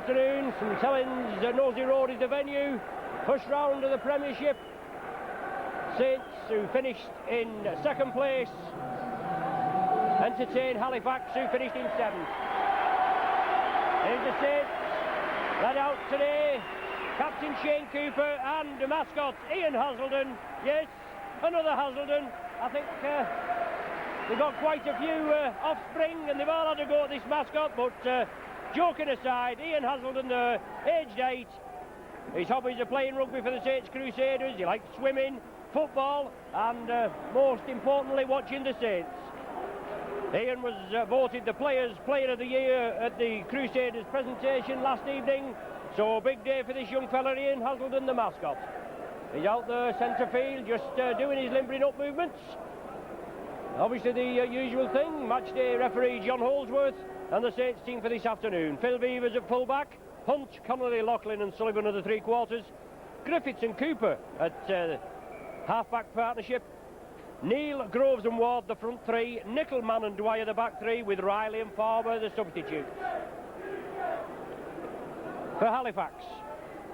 afternoon. St Helens, Nosey Road is the venue. First round of the Premiership. Saints, who finished in second place, entertain Halifax, who finished in seventh. Here's the Saints, led out today, Captain Shane Cooper and the mascot Ian Hazelden. Yes, another Hazelden. I think they've got quite a few offspring and they've all had a go at this mascot, but joking aside, Ian Hazelden there, aged 8. His hobbies are playing rugby for the Saints Crusaders. He likes swimming, football, and most importantly, watching the Saints. Ian was voted the Players' Player of the Year at the Crusaders presentation last evening. So big day for this young fella, Ian Hazelden, the mascot. He's out there centre field, just doing his limbering up movements. Obviously the usual thing, match day referee John Holdsworth and the Saints team for this afternoon. Phil Beavers at full-back, Hunt, Connolly, Loughlin and Sullivan at the three-quarters. Griffiths and Cooper at half-back partnership. Neil, Groves and Ward the front three. Nickelman and Dwyer the back three, with Riley and Farber the substitutes. For Halifax,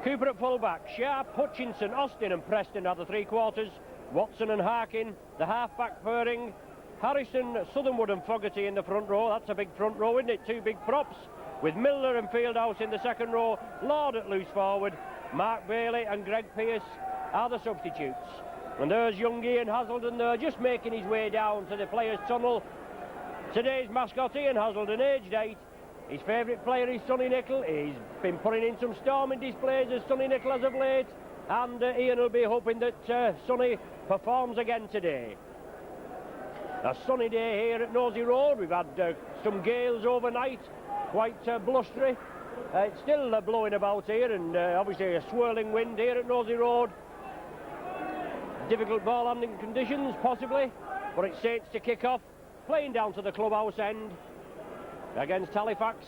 Cooper at full-back. Sharp, Hutchinson, Austin and Preston at the three-quarters. Watson and Harkin, the half-back pairing. Harrison, Southernwood and Fogarty in the front row. That's a big front row, isn't it? Two big props, with Milner and Fieldhouse in the second row. Lord at loose forward. Mark Bailey and Greg Pearce are the substitutes. And there's young Ian Hazelden there, just making his way down to the players' tunnel. Today's mascot, Ian Hazelden, aged 8. His favourite player is Sonny Nicol. He's been putting in some storming displays as Sonny Nicol as of late. And Ian will be hoping that Sonny performs again today. A sunny day here at Nosey Road. We've had some gales overnight, quite blustery. It's still blowing about here, and obviously a swirling wind here at Nosey Road. Difficult ball handling conditions, possibly, but it's Saints to kick off, playing down to the clubhouse end against Halifax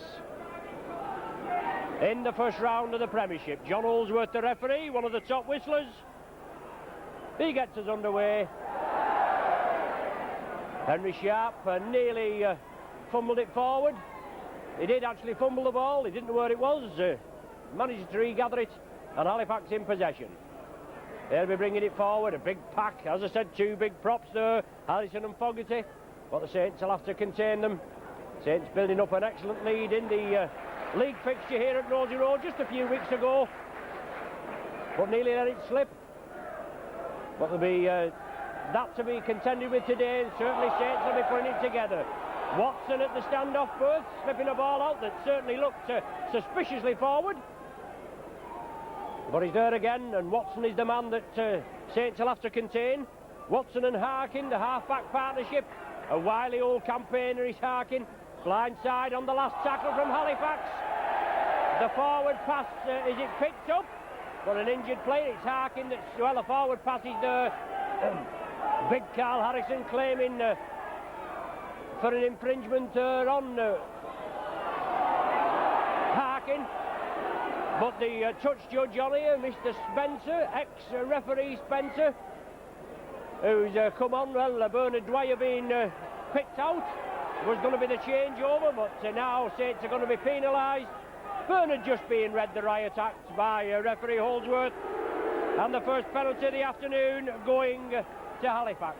in the first round of the Premiership. John Holdsworth, the referee, one of the top whistlers. He gets us underway. Henry Sharp nearly fumbled it forward. He did actually fumble the ball. He didn't know where it was. Managed to regather it, and Halifax in possession. They'll be bringing it forward, a big pack. As I said, two big props there, Harrison and Fogarty. But the Saints will have to contain them. Saints building up an excellent lead in the league fixture here at Nosey Road just a few weeks ago. But nearly let it slip. But there'll be that to be contended with today, and certainly Saints will be putting it together. Watson at the standoff berth, slipping a ball out that certainly looked suspiciously forward. But he's there again, and Watson is the man that Saints will have to contain. Watson and Harkin, the half-back partnership. A wily old campaigner is Harkin. Blindside on the last tackle from Halifax. The forward pass, is it picked up? But an injured player, it's Harkin that's, well, the forward pass is there. Big Carl Harrison claiming for an infringement on Harkin. But the touch judge on here, Mr. Spencer, ex-referee Spencer, who's come on, well, Bernard Dwyer being picked out, was going to be the changeover, but now Saints are going to be penalised. Bernard just being read the riot act by referee Holdsworth, and the first penalty of the afternoon going to Halifax.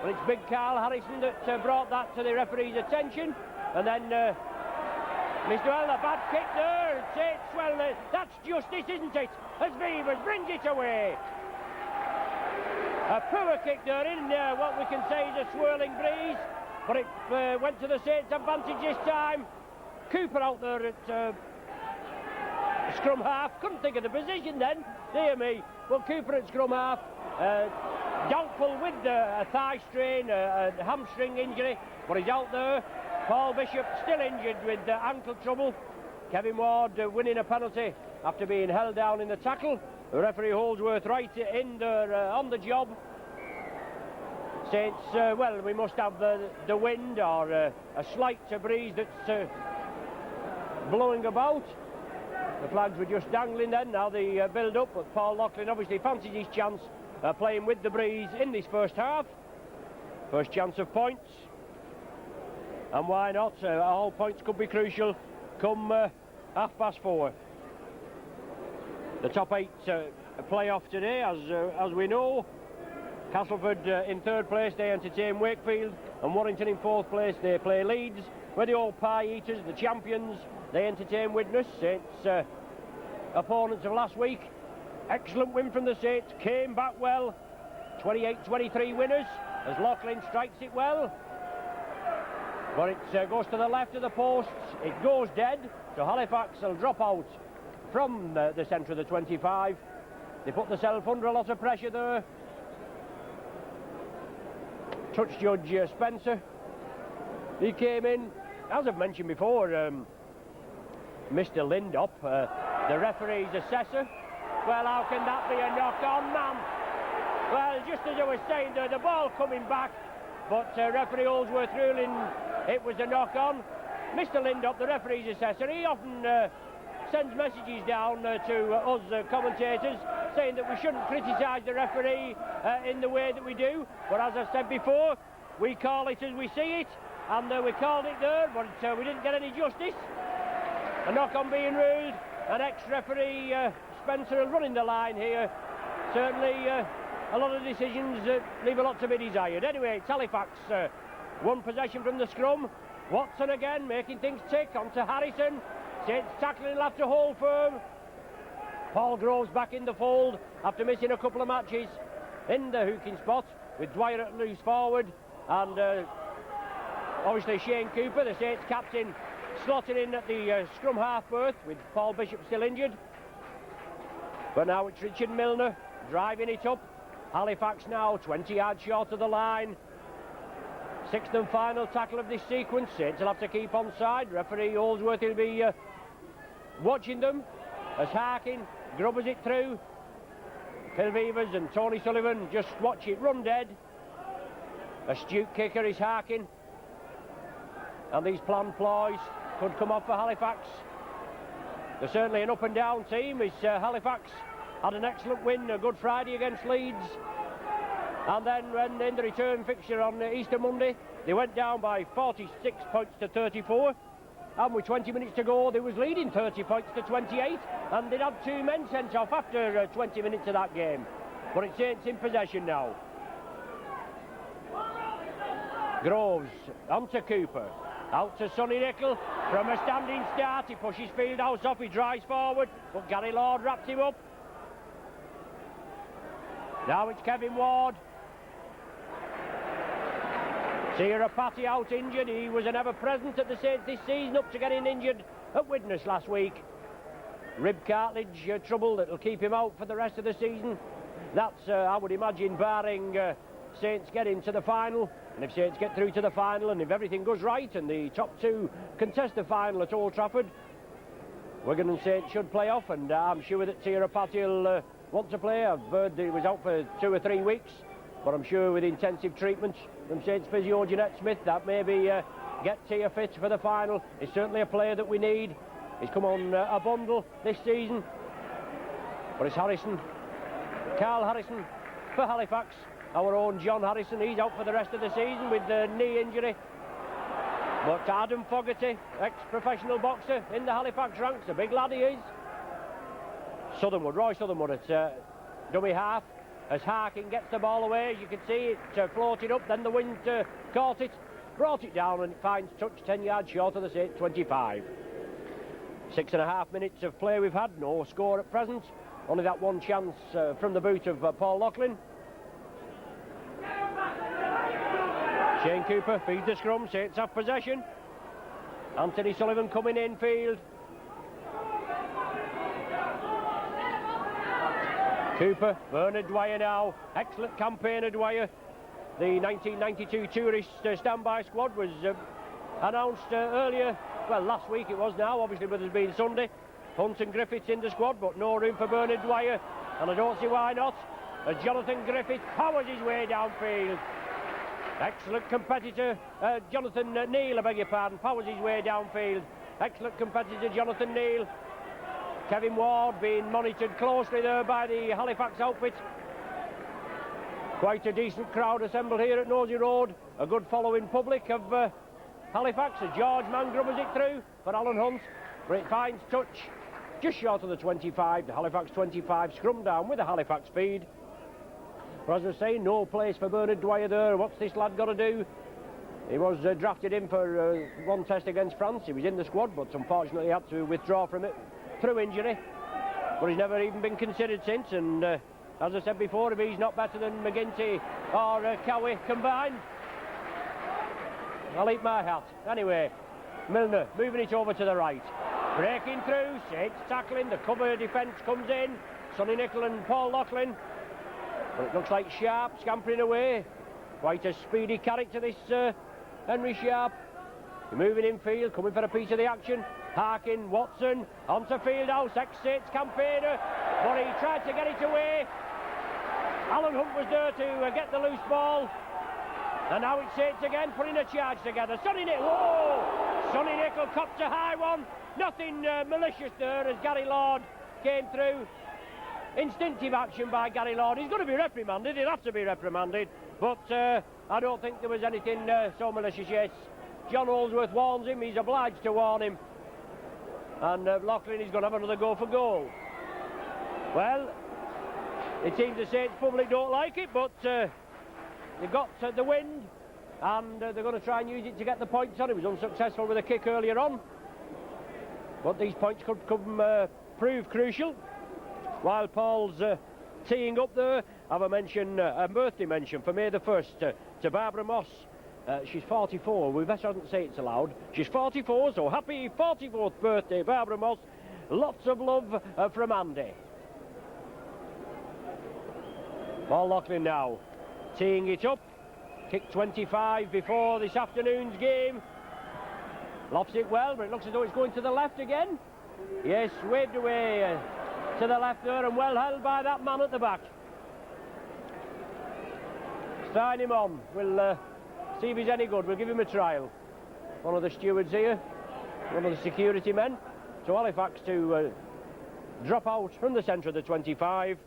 Well, it's big Carl Harrison that brought that to the referee's attention, and then Mr. Well, a bad kick there. Saints, well, that's justice, isn't it? As Beavers brings it away. A poor kick there in what we can say is a swirling breeze, but it went to the Saints' advantage this time. Cooper out there at scrum half. Couldn't think of the position then, dear me. Well, Cooper at scrum half. Doubtful with a thigh strain, a hamstring injury, but he's out there. Paul Bishop still injured with ankle trouble. Kevin Ward winning a penalty after being held down in the tackle. The referee Holdsworth right in there on the job. Saints, well, we must have the wind or a slight breeze that's blowing about. The flags were just dangling then, now they build up, but Paul Loughlin obviously fancies his chance playing with the breeze in this first half. First chance of points. And why not? All points could be crucial come 4:30. The top 8 play-off today, as we know. Castleford in 3rd place, they entertain Wakefield, and Warrington in 4th place, they play Leeds. Where the old pie eaters, the champions, they entertain Widnes. Saints opponents of last week. Excellent win from the Saints, came back well. 28-23 winners as Loughlin strikes it well. But it goes to the left of the posts, it goes dead, so Halifax will drop out from the centre of the 25. They put themselves under a lot of pressure there. Touch judge Spencer, he came in, as I've mentioned before, Mr. Lindop, the referee's assessor. Well, how can that be a knock-on, man? Well, just as I was saying there, the ball coming back, but referee Holdsworth ruling it was a knock-on. Mr. Lindop, the referee's assessor, he often sends messages down to us commentators saying that we shouldn't criticise the referee in the way that we do. But as I said before, we call it as we see it, and we called it there, but we didn't get any justice. A knock-on being ruled, an ex-referee Spencer running the line here. Certainly a lot of decisions leave a lot to be desired. Anyway, it's Halifax, one possession from the scrum. Watson again, making things tick, onto Harrison. Saints tackling will have to hold firm. Paul Groves back in the fold after missing a couple of matches in the hooking spot, with Dwyer at loose forward, and obviously Shane Cooper, the Saints captain, slotting in at the scrum half berth, with Paul Bishop still injured. But now it's Richard Milner driving it up. Halifax now 20 yards short of the line. 6th and final tackle of this sequence. Saints will have to keep on side. Referee Holdsworth will be watching them as Harkin grubbers it through. Phil Beavers and Tony Sullivan just watch it run dead. Astute kicker is Harkin, and these planned ploys could come off for Halifax. They're certainly an up and down team. Halifax had an excellent win, a Good Friday against Leeds, and then when in the return fixture on Easter Monday, they went down by 46 points to 34, and with 20 minutes to go they was leading 30 points to 28, and they'd had 2 men sent off after 20 minutes of that game. But it's Saints in possession now. Groves onto Cooper, out to Sonny Nicol. From a standing start, he pushes Fieldhouse off, he drives forward, but Gary Lord wraps him up. Now it's Kevin Ward. Sierra Patty out injured. He was an ever-present at the Saints this season, up to getting injured at Widnes last week. Rib cartilage trouble that'll keep him out for the rest of the season. That's, I would imagine, barring Saints getting to the final. And if Saints get through to the final, and if everything goes right, and the top 2 contest the final at Old Trafford, Wigan and Saints should play off, and I'm sure that Sierra Patty will want to play. I've heard that he was out for 2 or 3 weeks, but I'm sure with intensive treatment from Saints physio Jeanette Smith, that maybe get Tia fit for the final. He's certainly a player that we need. He's come on a bundle this season. But it's Harrison, Carl Harrison for Halifax. Our own John Harrison, he's out for the rest of the season with the knee injury. But Adam Fogarty, ex-professional boxer in the Halifax ranks, a big lad he is. Roy Southernwood at dummy half, as Harkin gets the ball away. As you can see, it floated up, then the wind caught it, brought it down, and it finds touch 10 yards short of the Saints 25. 6.5 minutes of play we've had, no score at present, only that one chance from the boot of Paul Loughlin. Shane Cooper feeds the scrum, Saints have possession. Anthony Sullivan coming in field. Cooper, Bernard Dwyer now, excellent campaigner Dwyer. The 1992 tourist standby squad was announced earlier, well last week it was now, obviously with us being Sunday. Hunt and Griffiths in the squad, but no room for Bernard Dwyer, and I don't see why not, as Jonathan Griffith powers his way downfield. Excellent competitor, Jonathan Neal, I beg your pardon, powers his way downfield. Excellent competitor, Jonathan Neal. Kevin Ward being monitored closely there by the Halifax outfit. Quite a decent crowd assembled here at Nosey Road. A good following public of Halifax. As George Mann grubbers it through for Alan Hunt. but it finds touch just short of the 25, the Halifax 25, scrum down with a Halifax feed. But as I say, no place for Bernard Dwyer there. What's this lad got to do? He was drafted in for one test against France. He was in the squad, but unfortunately had to withdraw from it through injury. But he's never even been considered since, and as I said before, if he's not better than McGinty or Cowie combined, I'll eat my hat. Anyway, Milner moving it over to the right. Breaking through, Saints tackling, the cover defence comes in. Sonny Nicol and Paul Loughlin. But it looks like Sharp scampering away. Quite a speedy character, this Henry Sharp. Moving in field, coming for a piece of the action. Harkin, Watson, onto Fieldhouse, ex-Saints campaigner. But he tried to get it away. Alan Hunt was there to get the loose ball. And now it's Saints again, putting a charge together. Sonny Nicol, whoa! Sonny Nicol copped a high one. Nothing malicious there as Gary Lord came through. Instinctive action by Gary Lord. He's going to be reprimanded, he'll have to be reprimanded. But I don't think there was anything so malicious, yes. John Holsworth warns him, he's obliged to warn him. And Loughlin is going to have another go for goal. Well, it seems the Saints public don't like it, but they've got the wind, and they're going to try and use it to get the points on. It was unsuccessful with a kick earlier on. But these points could prove crucial. While Paul's teeing up there, have a mention, a birthday mention for May the 1st to Barbara Moss. She's 44. We better not say it's allowed. She's 44, so happy 44th birthday, Barbara Moss. Lots of love from Andy. Paul Loughlin now teeing it up. Kick 25 before this afternoon's game. Lofts it well, but it looks as though it's going to the left again. Yes, waved away to the left there, and well held by that man at the back. Sign him on. We'll see if he's any good. We'll give him a trial. One of the stewards here, one of the security men. So Halifax to drop out from the centre of the 25.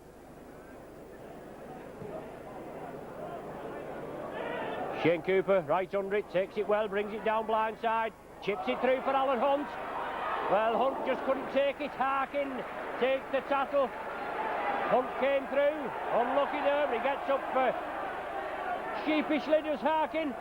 Shane Cooper, right under it, takes it well, brings it down blindside, chips it through for Alan Hunt. Well, Hunt just couldn't take it. Harkin takes the tackle. Hunt came through, unlucky there, but he gets up sheepishly, does Harkin.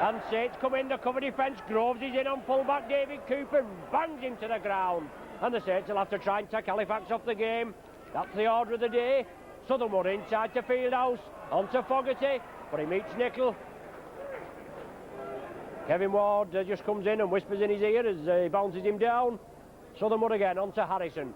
And Saints come in the cover defence. Groves is in on full-back. David Cooper bangs him to the ground. And the Saints will have to try and take Halifax off the game. That's the order of the day. Southernwood inside to Fieldhouse, onto Fogarty. But he meets Nicol. Kevin Ward just comes in and whispers in his ear as he bounces him down. Southernwood again onto Harrison.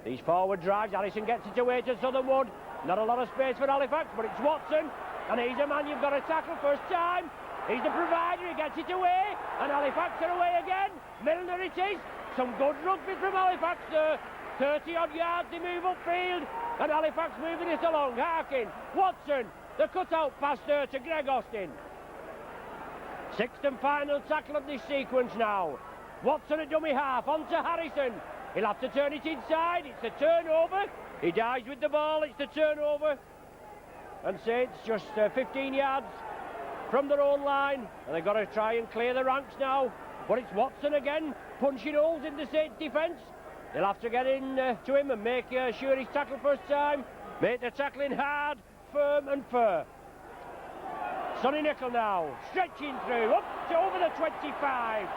These forward drives, Harrison gets it away to Southernwood. Not a lot of space for Halifax, but it's Watson. And he's a man you've got to tackle first time. He's the provider, he gets it away. And Halifax are away again. Milner it is. Some good rugby from Halifax there. 30-odd yards, they move upfield. And Halifax moving it along. Harkin, Watson. The cut-out pass there to Greg Austin. Sixth and final tackle of this sequence now. Watson at dummy half, onto Harrison. He'll have to turn it inside, it's a turnover. He dies with the ball, it's the turnover. And Saints just 15 yards from their own line. And they've got to try and clear the ranks now. But it's Watson again, punching holes in the Saints defence. They'll have to get in to him and make sure he's tackled first time. Make the tackling hard, firm and fair. Sonny Nicol now, stretching through, up to over the 25.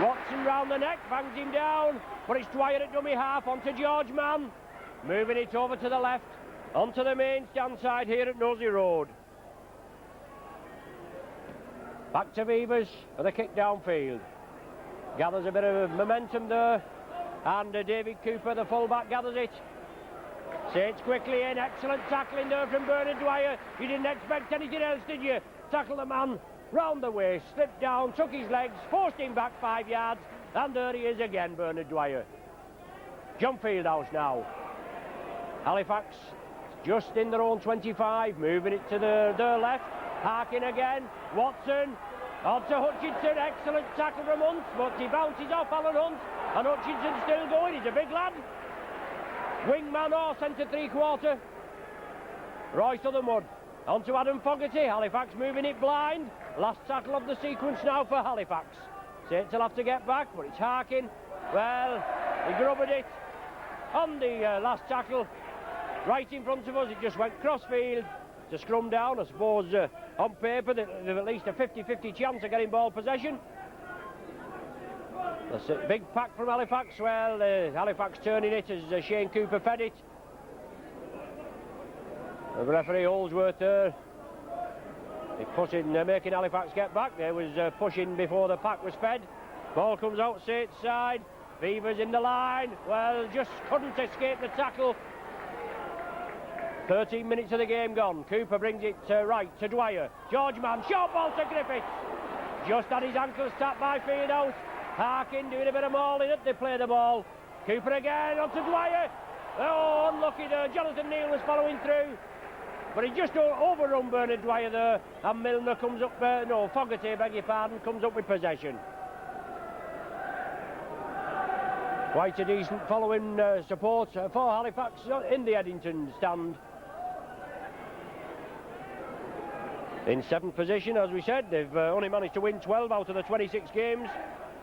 Watson round the neck, bangs him down, but it's Dwyer at dummy half, onto George Mann. Moving it over to the left, onto the main stand side here at Nosey Road. Back to Beavers for the kick downfield. Gathers a bit of momentum there, and David Cooper, the full-back, gathers it. Saints quickly in, excellent tackling there from Bernard Dwyer. You didn't expect anything else, did you? Tackle the man round the waist, slipped down, took his legs, forced him back 5 yards, and there he is again, Bernard Dwyer. John Fieldhouse now. Halifax just in their own 25, moving it to their left. Harkin again, Watson, onto Hutchinson, excellent tackle from Hunt, but he bounces off Alan Hunt, and Hutchinson's still going, he's a big lad. Wingman or centre three-quarter. Roy Southernwood onto Adam Fogarty. Halifax moving it blind. Last tackle of the sequence now for Halifax. Saints will have to get back, but it's Harkin. Well, he grubbed it on the last tackle, right in front of us. It just went crossfield to scrum down. I suppose on paper they've at least a 50-50 chance of getting ball possession. That's a big pack from Halifax. Well, Halifax turning it as Shane Cooper fed it. The referee Holdsworth there. He's pushing, making Halifax get back. There was pushing before the pack was fed. Ball comes out Saints side. Beavers in the line. Well, just couldn't escape the tackle. 13 minutes of the game gone. Cooper brings it right to Dwyer. George Mann, short ball to Griffiths. Just had his ankles tapped by Fieldhouse. Harkin doing a bit of mauling up. They play the ball. Cooper again onto Dwyer. Oh, unlucky there. Jonathan Neal was following through. But he just overrun Bernard Dwyer there. And Milner comes up, Fogarty, beg your pardon, comes up with possession. Quite a decent following support for Halifax in the Eddington stand. In 7th position, as we said, they've only managed to win 12 out of the 26 games,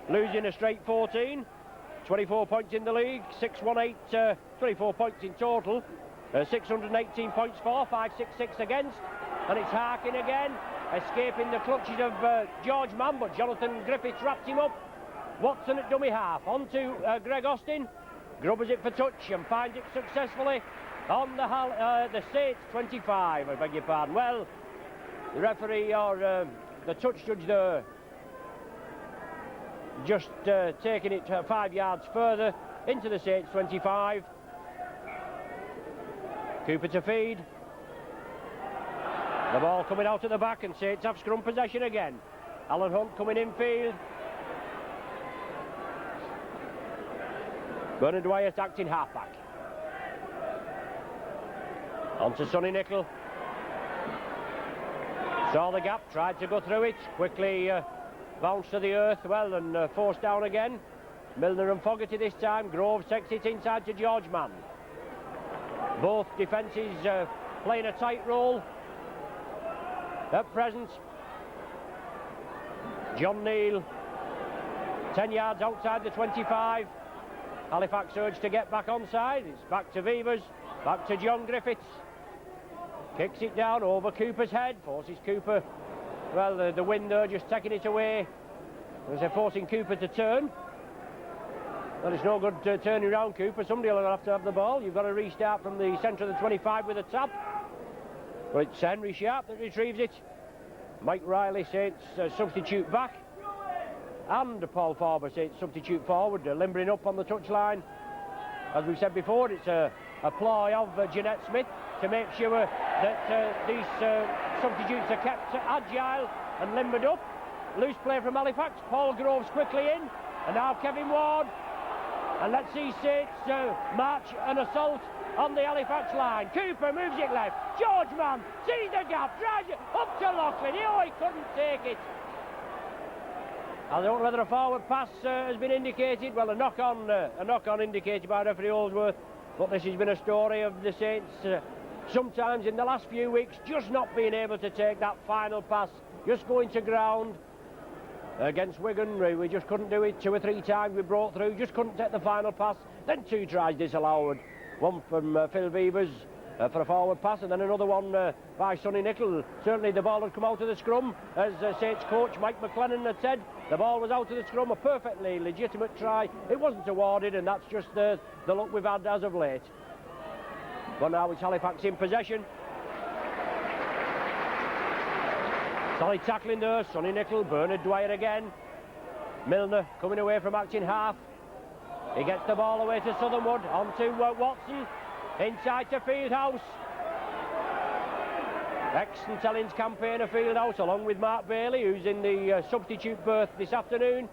losing a straight 14. 24 points in the league, 618, 24 points in total, 618 points for, 566 against, and it's Harkin again, escaping the clutches of George Mann, but Jonathan Griffiths wrapped him up. Watson at dummy half, on to Greg Austin, grubbers it for touch and finds it successfully on the Saints 25, I beg your pardon. Well, the referee or the touch judge there just taking it 5 yards further into the Saints 25. Cooper to feed. The ball coming out at the back and Saints have scrum possession again. Alan Hunt coming infield. Bernard Dwyer acting halfback. On to Sonny Nicol. Saw the gap, tried to go through it, quickly bounced to the earth, well, and forced down again. Milner and Fogarty this time. Groves takes it inside to George Mann. Both defences playing a tight role at present. John Neal, 10 yards outside the 25. Halifax urged to get back onside. It's back to Vevers, back to John Griffiths. Kicks it down over Cooper's head, forces Cooper, well, the wind there just taking it away. As they're forcing Cooper to turn. Well, it's no good turning around Cooper. Somebody will have to have the ball. You've got to restart from the centre of the 25 with a tap. But it's Henry Sharp that retrieves it. Mike Riley, Saints substitute back. And Paul Farber, Saints substitute forward, limbering up on the touchline. As we said before, it's a ploy of Jeanette Smith to make sure that these substitutes are kept agile and limbered up. Loose play from Halifax. Paul Groves quickly in. And now Kevin Ward. And let's see Saints march an assault on the Halifax line. Cooper moves it left. George Mann sees the gap, drives it up to Loughlin. Oh, he couldn't take it. I don't know whether a forward pass has been indicated. Well, a knock-on indicated by referee Holdsworth. But this has been a story of the Saints sometimes in the last few weeks just not being able to take that final pass, just going to ground. Against Wigan, we just couldn't do it. 2 or 3 times we brought through, just couldn't take the final pass. Then 2 tries disallowed. One from Phil Vevers for a forward pass, and then another one by Sonny Nicol. Certainly the ball had come out of the scrum, as Saints coach Mike McLennan had said. The ball was out of the scrum, a perfectly legitimate try. It wasn't awarded, and that's just the luck we've had as of late. But now it's Halifax in possession. Solid tackling there, Sonny Nicol, Bernard Dwyer again. Milner coming away from acting half. He gets the ball away to Southernwood, on to Watson, inside to Fieldhouse. Excellent Helens campaigner Fieldhouse, along with Mark Bailey, who's in the substitute berth this afternoon.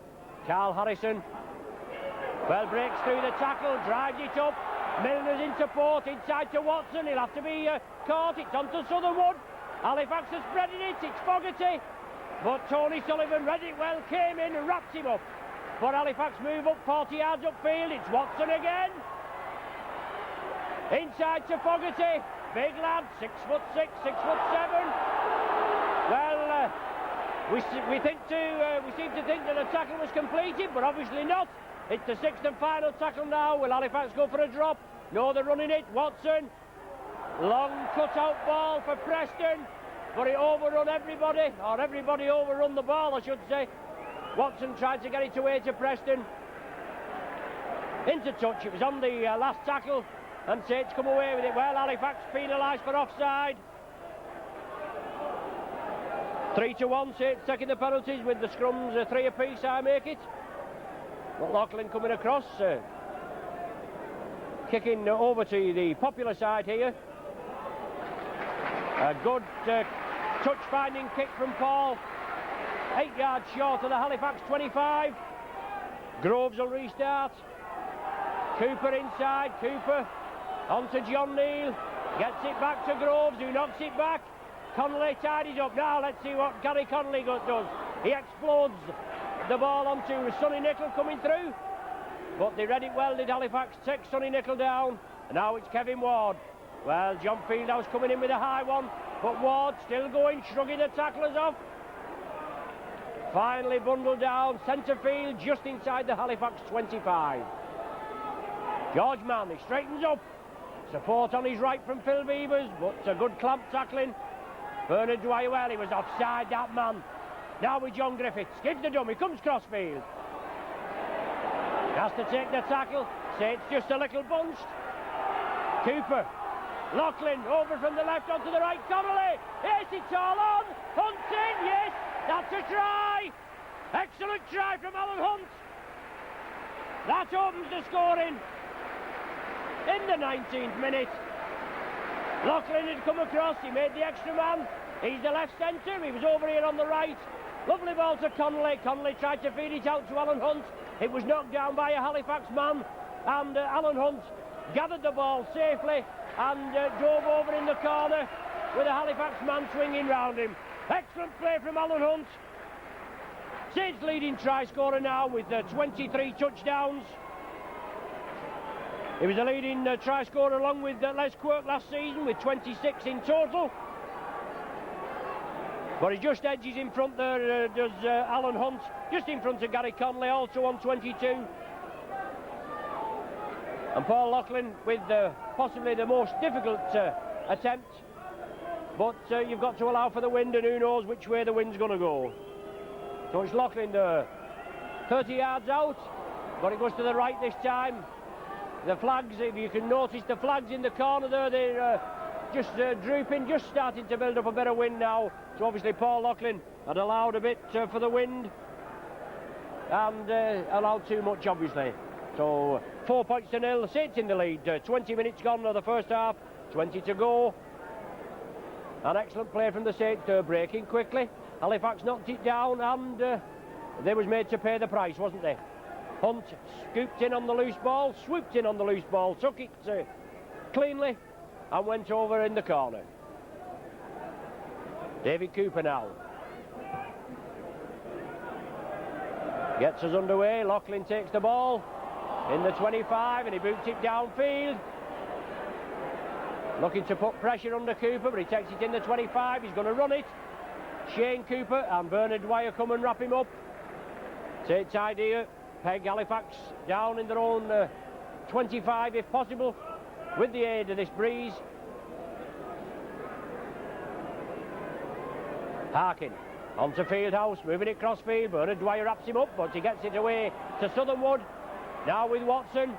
Carl Harrison, well, breaks through the tackle, drives it up. Milner's into port, inside to Watson, he'll have to be caught. It's on to Southernwood. Halifax is spreading it, it's Fogarty, but Tony Sullivan read it well, came in and wrapped him up. But Halifax move up 40 yards upfield, it's Watson again. Inside to Fogarty, big lad, 6'6", 6'7". Well, We seem to think that the tackle was completed, but obviously not. It's the sixth and final tackle now. Will Halifax go for a drop? No, they're running it. Watson. Long cut-out ball for Preston, but it overrun everybody, or everybody overrun the ball, I should say. Watson tried to get it away to Preston. Into touch. It was on the last tackle, and Saints come away with it. Well, Halifax penalised for offside. 3-1, Saints taking the penalties with the scrums 3 apiece, I make it. McLaughlin coming across, kicking over to the popular side here. A good touch-finding kick from Paul. 8 yards short of the Halifax 25. Groves will restart. Cooper inside. Cooper on to John Neal. Gets it back to Groves, who knocks it back. Connolly tidies up. Now let's see what Gary Connolly does. He explodes the ball onto Sonny Nicol coming through. But they read it well, did Halifax. Takes Sonny Nicol down. And now it's Kevin Ward. Well, John Fieldhouse coming in with a high one. But Ward still going, shrugging the tacklers off. Finally bundled down. Centre field just inside the Halifax 25. George Mann, he straightens up. Support on his right from Phil Beavers, but a good clamp tackling. Bernard Dwyer, well, he was offside, that man. Now with John Griffiths, gives the dummy, comes crossfield. Has to take the tackle. Say it's just a little bunched. Cooper. Loughlin over from the left onto the right. Connolly. Yes, it's all on. Hunt's in. Yes, that's a try. Excellent try from Alan Hunt. That opens the scoring in the 19th minute. Loughlin had come across. He made the extra man. He's the left centre. He was over here on the right. Lovely ball to Connolly. Connolly tried to feed it out to Alan Hunt. It was knocked down by a Halifax man, and Alan Hunt gathered the ball safely and dove over in the corner with a Halifax man swinging round him. Excellent play from Alan Hunt. Saints leading try scorer now with 23 touchdowns. He was a leading try scorer along with Les Quirk last season with 26 in total. But he just edges in front there, does Alan Hunt, just in front of Gary Connolly, also on 22. And Paul Loughlin with possibly the most difficult attempt. But you've got to allow for the wind, and who knows which way the wind's going to go. So it's Loughlin there, 30 yards out, but it goes to the right this time. The flags, if you can notice the flags in the corner there, they're just drooping, just starting to build up a bit of wind now. So obviously Paul Loughlin had allowed a bit for the wind and allowed too much, obviously. So 4 points to nil, Saints in the lead. 20 minutes gone of the first half, 20 to go. An excellent play from the Saints, they're breaking quickly. Halifax knocked it down, and they was made to pay the price, wasn't they? Hunt scooped in on the loose ball, swooped in on the loose ball, took it cleanly and went over in the corner. David Cooper now. Gets us underway. Loughlin takes the ball in the 25 and he boots it downfield. Looking to put pressure under Cooper, but he takes it in the 25. He's going to run it. Shane Cooper and Bernard Dwyer come and wrap him up. Saints idea. Peg Halifax down in their own 25 if possible, with the aid of this breeze. Harkin onto Fieldhouse, moving it cross field. Bernard Dwyer wraps him up, but he gets it away to Southernwood. Now with Watson.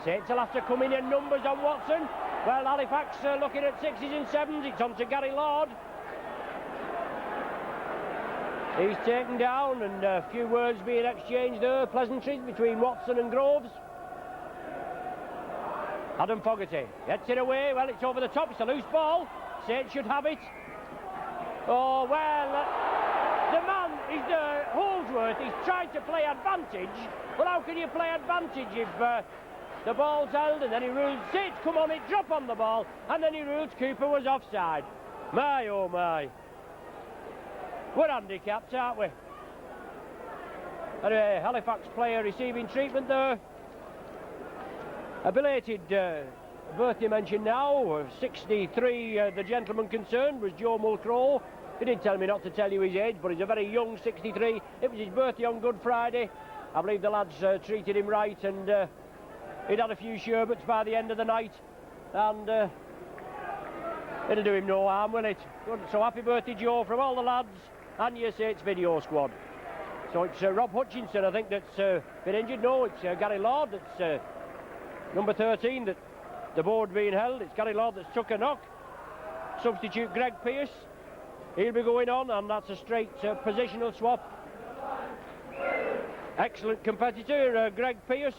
Saints will have to come in numbers on Watson. Well, Halifax looking at 6s and 7s. It's on to Gary Lord. He's taken down, and a few words being exchanged there, pleasantries between Watson and Groves. Adam Fogarty gets it away. Well, it's over the top. It's a loose ball. Saints should have it. Oh, well, the man is Holdsworth. He's trying to play advantage. Well, how can you play advantage if the ball's held and then he rules Saints come on it, drop on the ball, and then he rules Cooper was offside. My, oh, my. We're handicapped, aren't we? Anyway, Halifax player receiving treatment there. A belated birthday mention now of 63. The gentleman concerned was Joe Mulcrow, He did tell me not to tell you his age, but he's a very young 63. It was his birthday on Good Friday. I believe the lads treated him right, and he'd had a few sherbets by the end of the night, and it'll do him no harm, will it? Good. So happy birthday, Joe, from all the lads and your Saints video squad. So it's Rob Hutchinson, I think, that's been injured. No, it's Gary Lord that's number 13, that the board being held. It's Gary Lord that's took a knock. Substitute Greg Pearce, he'll be going on, and that's a straight positional swap. Excellent competitor, Greg Pearce.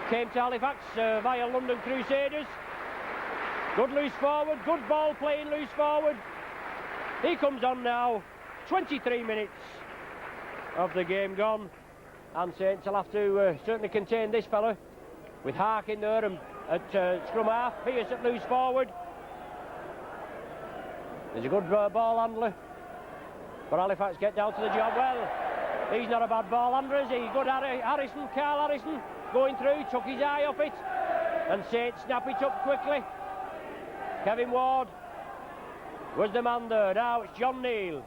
Came to Halifax via London Crusaders. Good loose forward, good ball playing loose forward. He comes on now. 23 minutes of the game gone, and Saints will have to certainly contain this fella with Harkin there and at scrum half. Pearce at loose forward. There's a good ball handler, but Halifax get down to the job. Well, he's not a bad ball handler, is he? Good Harrison, Carl Harrison going through, took his eye off it, and Saints snap it up quickly. Kevin Ward was the man there. Now it's John Neal.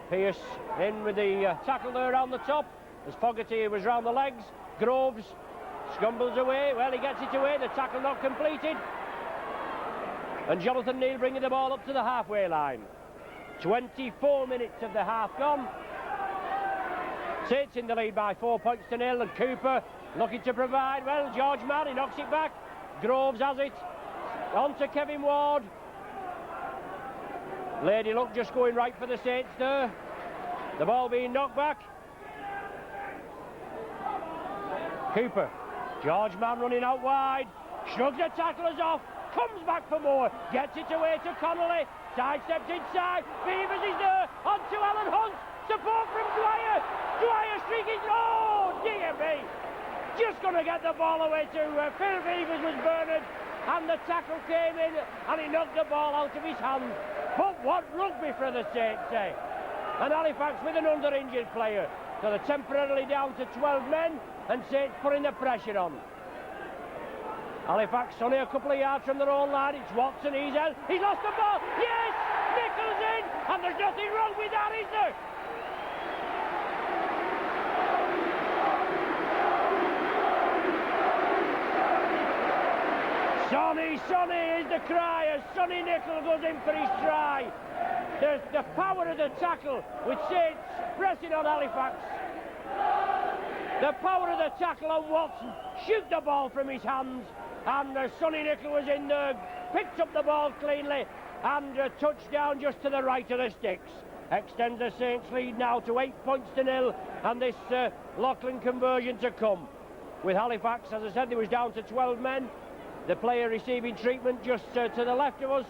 Pearce in with the tackle there around the top as Fogarty was round the legs. Groves scumbles away. Well, he gets it away. The tackle not completed. And Jonathan Neal bringing the ball up to the halfway line. 24 minutes of the half gone. Saints in the lead by 4 points to 0, and Cooper looking to provide. Well, George Mann, he knocks it back. Groves has it. On to Kevin Ward. Lady Luck just going right for the Saints there. The ball being knocked back. Cooper. George Mann running out wide. Shrugs the tacklers off. Comes back for more. Gets it away to Connolly. Sidesteps inside. Beavers is there. On to Alan Hunt. Support from Dwyer. Dwyer streaking. Oh, dear me. Just going to get the ball away to Phil Beavers was Bernard. And the tackle came in, and he knocked the ball out of his hand. But what rugby for the Saints, eh? And Halifax with an under-injured player. So they're temporarily down to 12 men, and Saints putting the pressure on. Halifax only a couple of yards from their own line. It's Watson, he's lost the ball. Yes! Nichols in, and there's nothing wrong with that, is there? Sonny is the cry as Sonny Nicholl goes in for his try. There's the power of the tackle with Saints pressing on Halifax. The power of the tackle on Watson. Shoot the ball from his hands. And Sonny Nicholl was in there, picked up the ball cleanly, and touchdown just to the right of the sticks. Extends the Saints lead now to 8 points to 0, and this Lachlan conversion to come. With Halifax, as I said, they was down to 12 men. The player receiving treatment just to the left of us.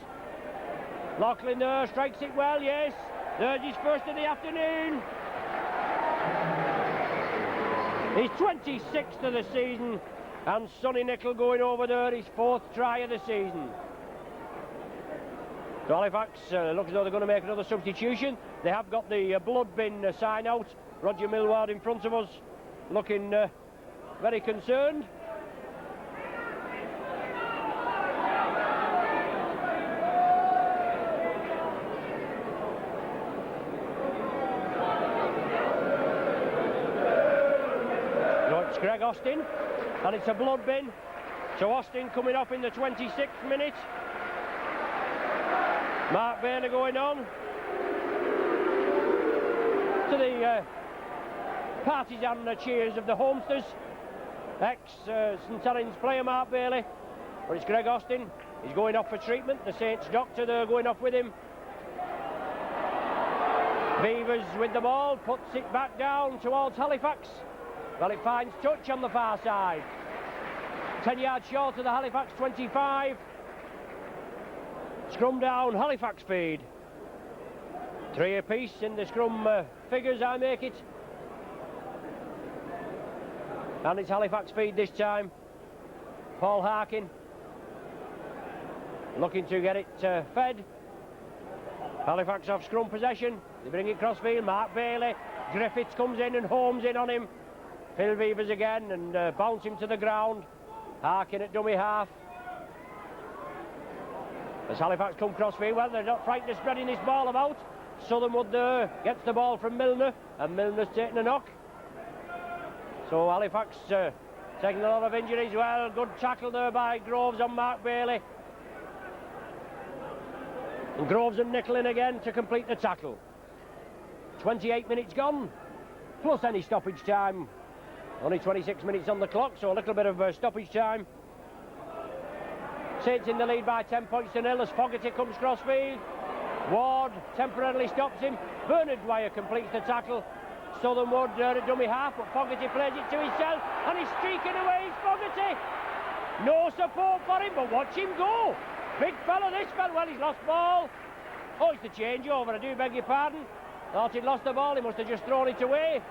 Lachlan there, strikes it well, yes. There's his first of the afternoon. He's 26th of the season, and Sonny Nicholl going over there, his 4th try of the season. So Halifax looks as though they're going to make another substitution. They have got the blood bin sign out. Roger Millward in front of us, looking very concerned. Greg Austin, and it's a blood bin. So Austin coming off in the 26th minute. Mark Bailey going on to the partisan cheers of the Homesters. Ex-St Helens player Mark Bailey, but it's Greg Austin. He's going off for treatment. The Saints doctor, they're going off with him. Beavers with the ball, puts it back down towards Halifax. Well, it finds touch on the far side. 10 yards short of the Halifax 25. Scrum down, Halifax feed. 3 apiece in the scrum figures, I make it. And it's Halifax feed this time. Paul Harkin looking to get it fed. Halifax off scrum possession. They bring it cross field. Mark Bailey. Griffiths comes in and homes in on him. Phil Beavers again and bounce him to the ground. Harkin at dummy half. As Halifax come crossfield, well, they're not frightened of spreading this ball about. Southernwood there gets the ball from Milner, and Milner's taking a knock. So Halifax taking a lot of injuries. Well, good tackle there by Groves on Mark Bailey. And Groves and Nicol in again to complete the tackle. 28 minutes gone, plus any stoppage time. Only 26 minutes on the clock, so a little bit of stoppage time. Saints in the lead by 10 points to nil as Fogarty comes crossfield. Ward temporarily stops him. Bernard Dwyer completes the tackle. Southernwood a dummy half, but Fogarty plays it to himself, and he's streaking away. It's Fogarty. No support for him, but watch him go. Big fella, this fella. Well, he's lost ball. Oh, it's the changeover. I do beg your pardon. Thought he'd lost the ball. He must have just thrown it away.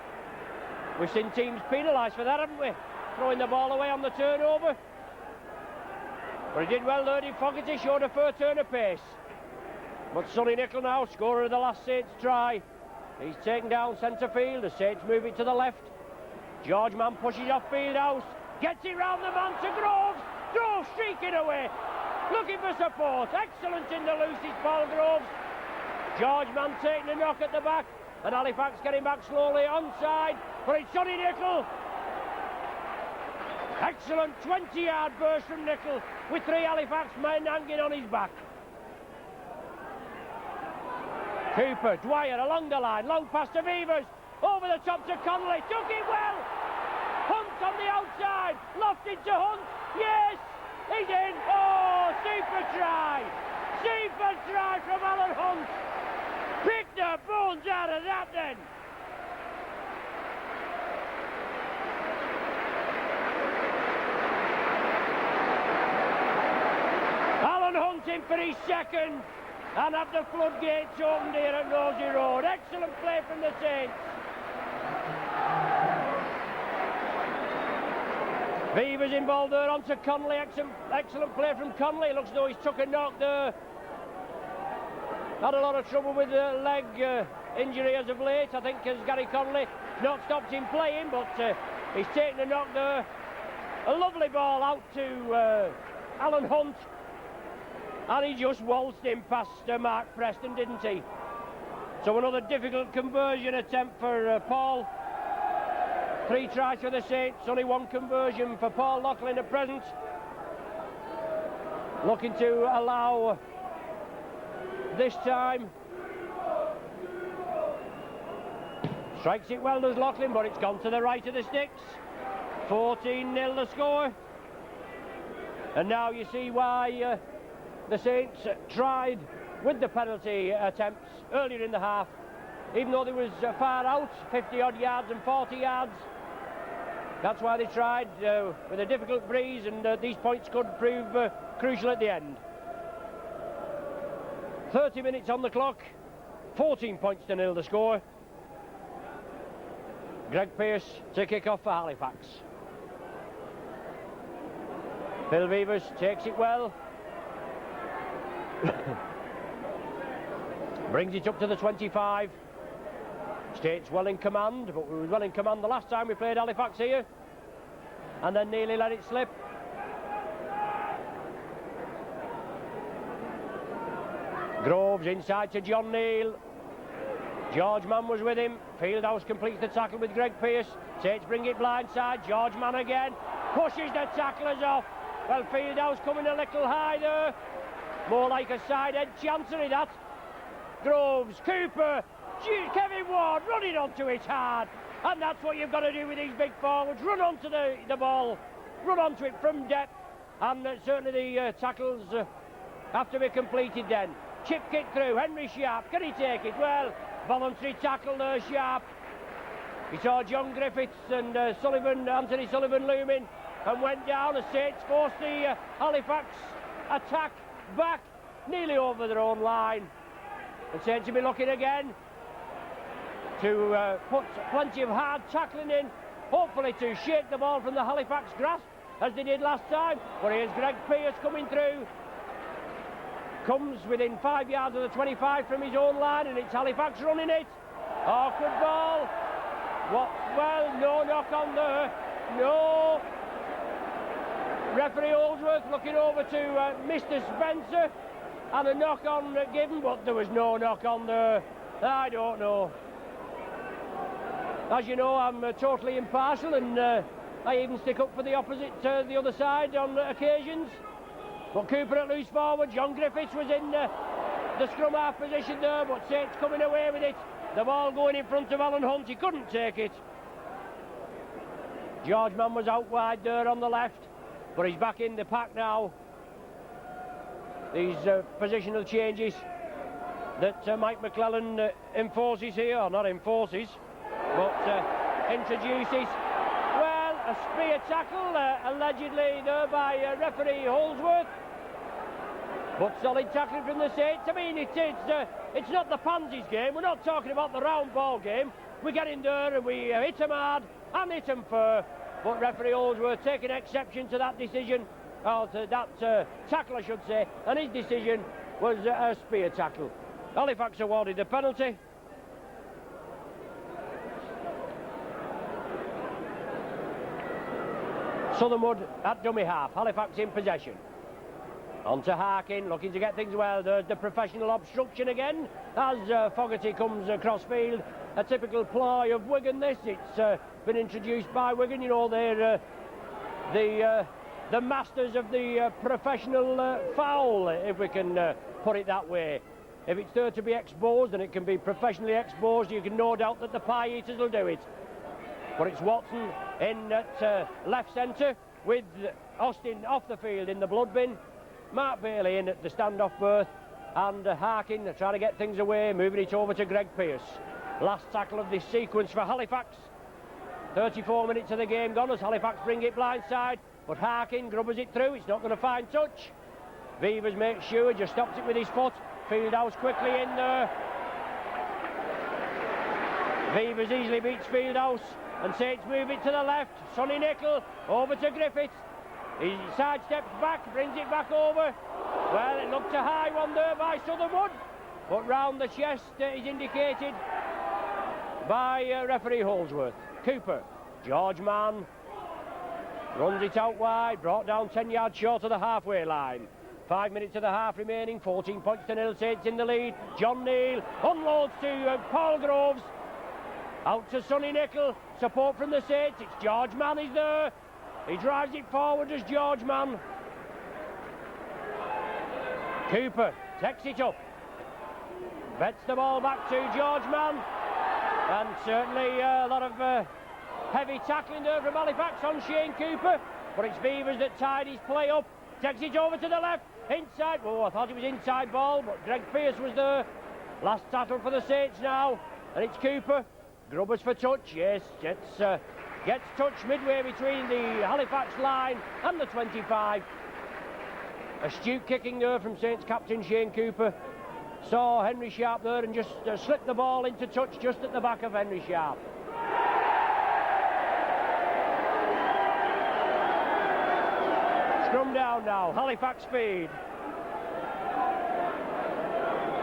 We've seen teams penalised for that, haven't we? Throwing the ball away on the turnover. But he did well there, did Fogarty, showed a fair turn of pace. But Sonny Nicol now, scorer of the last Saints try. He's taken down centre field, the Saints move it to the left. George Mann pushes off Fieldhouse, gets it round the man to Groves. Groves streaking away, looking for support. Excellent in the loose, it's Paul Groves. George Mann taking a knock at the back, and Halifax getting back slowly onside, but it's Sonny Nicol. Excellent 20-yard burst from Nicol with 3 Halifax men hanging on his back. Cooper, Dwyer along the line, long pass to Beavers, over the top to Connolly, took it well. Hunt on the outside, lofted to Hunt, yes, he's in. Oh, super try from Alan Hunt. Picked the bones out of that then. In for his second, and have the floodgates opened here at Nosey Road. Excellent play from the Saints. Beavers involved there onto Connolly. Excellent play from Connolly. Looks as though he's took a knock there. Had a lot of trouble with the leg injury as of late, I think, as Gary Connolly not stopped him playing, but he's taken a knock there. A lovely ball out to Alan Hunt. And he just waltzed him past Mark Preston, didn't he? So another difficult conversion attempt for Paul. 3 tries for the Saints, only 1 conversion for Paul Loughlin at present. Looking to allow this time. Strikes it well, does Loughlin, but it's gone to the right of the sticks. 14-0 the score. And now you see why the Saints tried with the penalty attempts earlier in the half, even though they was far out, 50-odd yards and 40 yards. That's why they tried with a difficult breeze, and these points could prove crucial at the end. 30 minutes on the clock, 14 points to 0 the score. Greg Pearce to kick off for Halifax. Phil Beavers takes it well. Brings it up to the 25. States well in command, but we were well in command the last time we played Halifax here, and then nearly let it slip. Groves inside to John Neal. George Mann was with him. Fieldhouse completes the tackle with Greg Pearce. Saints bring it blindside. George Mann again pushes the tacklers off. Well, Fieldhouse coming a little high there. More like a side-head chancery, that. Groves, Cooper, Kevin Ward running onto it hard. And that's what you've got to do with these big forwards. Run onto the ball. Run onto it from depth. And certainly the tackles have to be completed then. Chip kick through. Henry Sharp, can he take it? Well, voluntary tackle there, Sharp. He saw John Griffiths and Anthony Sullivan looming, and went down. The Saints forced the Halifax attack back nearly over their own line. The Saints will be looking again to put plenty of hard tackling in, hopefully to shake the ball from the Halifax grasp as they did last time. But here's Greg Pearce coming through, comes within 5 yards of the 25 from his own line, and it's Halifax running it. Awkward ball. What? Well, no knock on there. No. Referee Holdsworth looking over to Mr. Spencer. and a knock-on given, but there was no knock-on there. I don't know. As you know, I'm totally impartial, and I even stick up for the opposite, the other side on occasions. But Cooper at loose forward. John Griffiths was in the scrum half position there, but Saints coming away with it. The ball going in front of Alan Hunt. He couldn't take it. George Mann was out wide there on the left, but he's back in the pack now. These positional changes that Mike McClellan enforces here, or not enforces, but introduces. Well, a spear tackle allegedly there by referee Holdsworth, but solid tackling from the Saints. I mean, it's not the pansies game. We're not talking about the round ball game. We get in there and we hit them hard and hit them fair. But referee Holdsworth taking exception to that decision, or to that tackle I should say, and his decision was a spear tackle. Halifax awarded the penalty. Southernwood at dummy half, Halifax in possession. On to Harkin, looking to get things well. There's the professional obstruction again as Fogarty comes across field. A typical ploy of Wigan this. It's been introduced by Wigan. You know, they're the masters of the professional foul, if we can put it that way. If it's there to be exposed and it can be professionally exposed, you can no doubt that the pie eaters will do it. But it's Watson in at left centre with Austin off the field in the blood bin. Mark Bailey in at the standoff berth, and Harkin trying to get things away, moving it over to Greg Pearce. Last tackle of this sequence for Halifax. 34 minutes of the game gone as Halifax bring it blindside, but Harkin grubbers it through. It's not going to find touch. Beavers makes sure, just stops it with his foot. Fieldhouse quickly in there. Beavers easily beats Fieldhouse, and Saints move it to the left. Sonny Nicol over to Griffiths. He sidesteps back, brings it back over. Well, it looked a high one there by Southernwood, but round the chest is indicated by referee Holdsworth. Cooper, George Mann runs it out wide, brought down 10 yards short of the halfway line. 5 minutes of the half remaining, 14 points to nil, Saints in the lead. John Neal unloads to Paul Groves. Out to Sonny Nicol, support from the Saints. It's George Mann is there. He drives it forward as George Mann. Cooper takes it up. Bets the ball back to George Mann. And certainly a lot of heavy tackling there from Halifax on Shane Cooper. But it's Beavers that tied his play up. Takes it over to the left. Inside. Oh, I thought it was inside ball, but Greg Pearce was there. Last tackle for the Saints now. And it's Cooper. Grubbers for touch. Yes, gets touch midway between the Halifax line and the 25. Astute kicking there from Saints captain Shane Cooper. Saw Henry Sharp there and just slipped the ball into touch just at the back of Henry Sharp. Scrum down now, Halifax feed.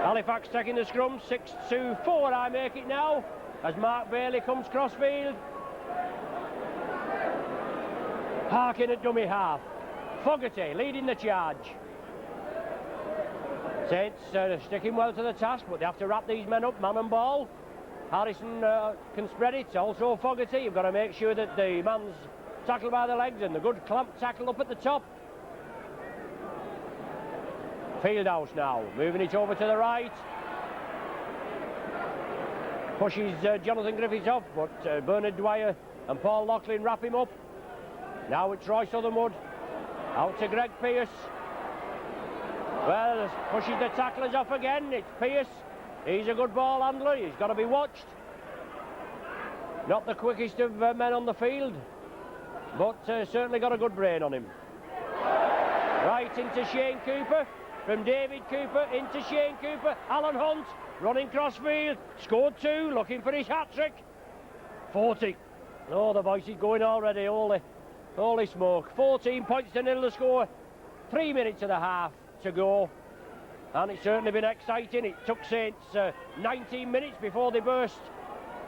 Halifax taking the scrum, 6-4 I make it now, as Mark Bailey comes crossfield. Harkin at dummy half. Fogarty leading the charge. Saints sticking well to the task, but they have to wrap these men up, man and ball. Harrison can spread it, also Fogarty. You've got to make sure that the man's tackled by the legs and the good clamp tackle up at the top. Fieldhouse now, moving it over to the right. Pushes Jonathan Griffiths off, but Bernard Dwyer and Paul Loughlin wrap him up. Now it's Roy Southernwood. Out to Greg Pearce. Well, pushes the tacklers off again. It's Pearce. He's a good ball handler. He's got to be watched. Not the quickest of men on the field, but certainly got a good brain on him. Right into Shane Cooper. From David Cooper into Shane Cooper. Alan Hunt running crossfield. Scored 2, looking for his hat-trick. 40. Oh, the voice is going already. Holy smoke. 14 points to nil the score. 3 minutes and a half to go. And it's certainly been exciting. It took Saints 19 minutes before they burst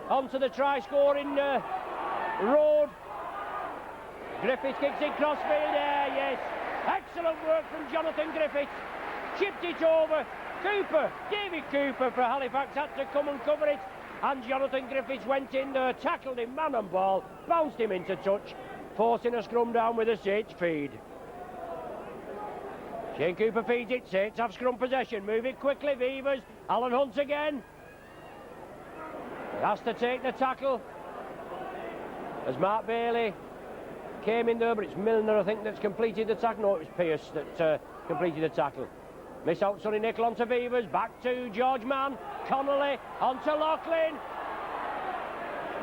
onto the try-scoring road. Griffiths kicks it crossfield there, yes. Excellent work from Jonathan Griffiths. chipped it over. Cooper, David Cooper for Halifax had to come and cover it, and Jonathan Griffiths went in there, tackled him man and ball, bounced him into touch, forcing a scrum down with a Saints feed. Shane Cooper feeds it, Saints have scrum possession, move it quickly, Beavers, Alan Hunt again. He has to take the tackle, as Mark Bailey came in there, but it's Milner, I think, that's completed the tackle. No, it was Pearce that completed the tackle. Miss out Sonny Nicol onto Beavers, back to George Mann, Connolly onto Loughlin.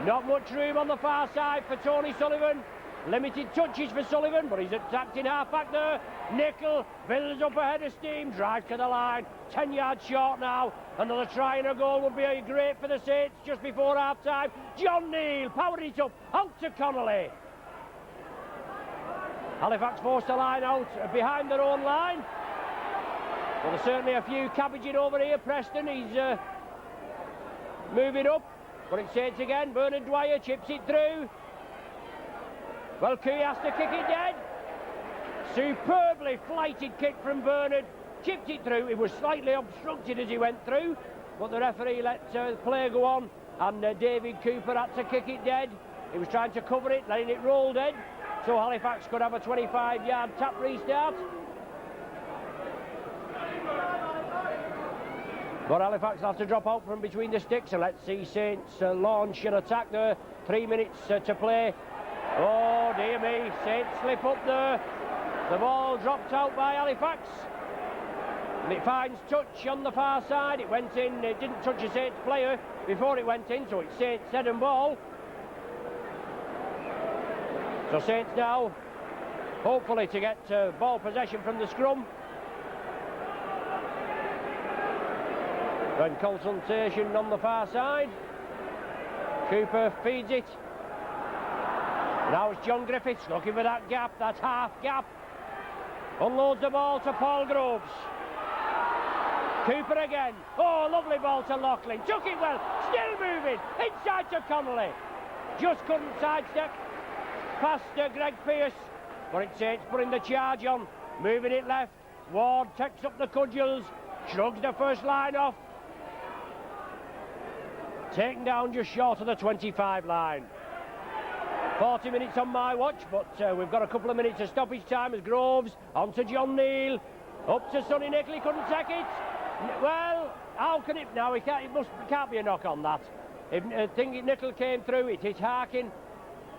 Not much room on the far side for Tony Sullivan. Limited touches for Sullivan, but he's attacked in half back there. Nicol builds up ahead of steam, drives to the line, 10 yards short now. Another try and a goal would be great for the Saints just before half time. John Neal powered it up, out to Connolly. Halifax forced the line out behind their own line. Well, there's certainly a few cabbaging over here. Preston, he's moving up, but it's Saints again. Bernard Dwyer chips it through. Well, Cooey has to kick it dead. Superbly flighted kick from Bernard. Chipped it through. It was slightly obstructed as he went through, but the referee let the play go on, and David Cooper had to kick it dead. He was trying to cover it, letting it roll dead, so Halifax could have a 25-yard tap restart. But Halifax will have to drop out from between the sticks, and let's see Saints launch an attack there. 3 minutes to play. Oh dear me, Saints slip up there. The ball dropped out by Halifax, and it finds touch on the far side. It went in, it didn't touch a Saints player before it went in, so it's Saints head and ball. So Saints now, hopefully to get ball possession from the scrum. Then consultation on the far side. Cooper feeds it. Now it's John Griffiths looking for that gap, that half gap. Unloads the ball to Paul Groves. Cooper again. Oh, lovely ball to Loughlin. Took it well, still moving. Inside to Connolly. Just couldn't sidestep past Greg Pearce. But it's Saints putting the charge on. Moving it left. Ward takes up the cudgels. Shrugs the first line off. Taken down just short of the 25 line. 40 minutes on my watch, but we've got a couple of minutes of stoppage time as Groves on to John Neal, up to Sonny Nicol. He couldn't take it. Well, how can it now? It can't be a knock on that. If Nicol came through, it hit Harkin,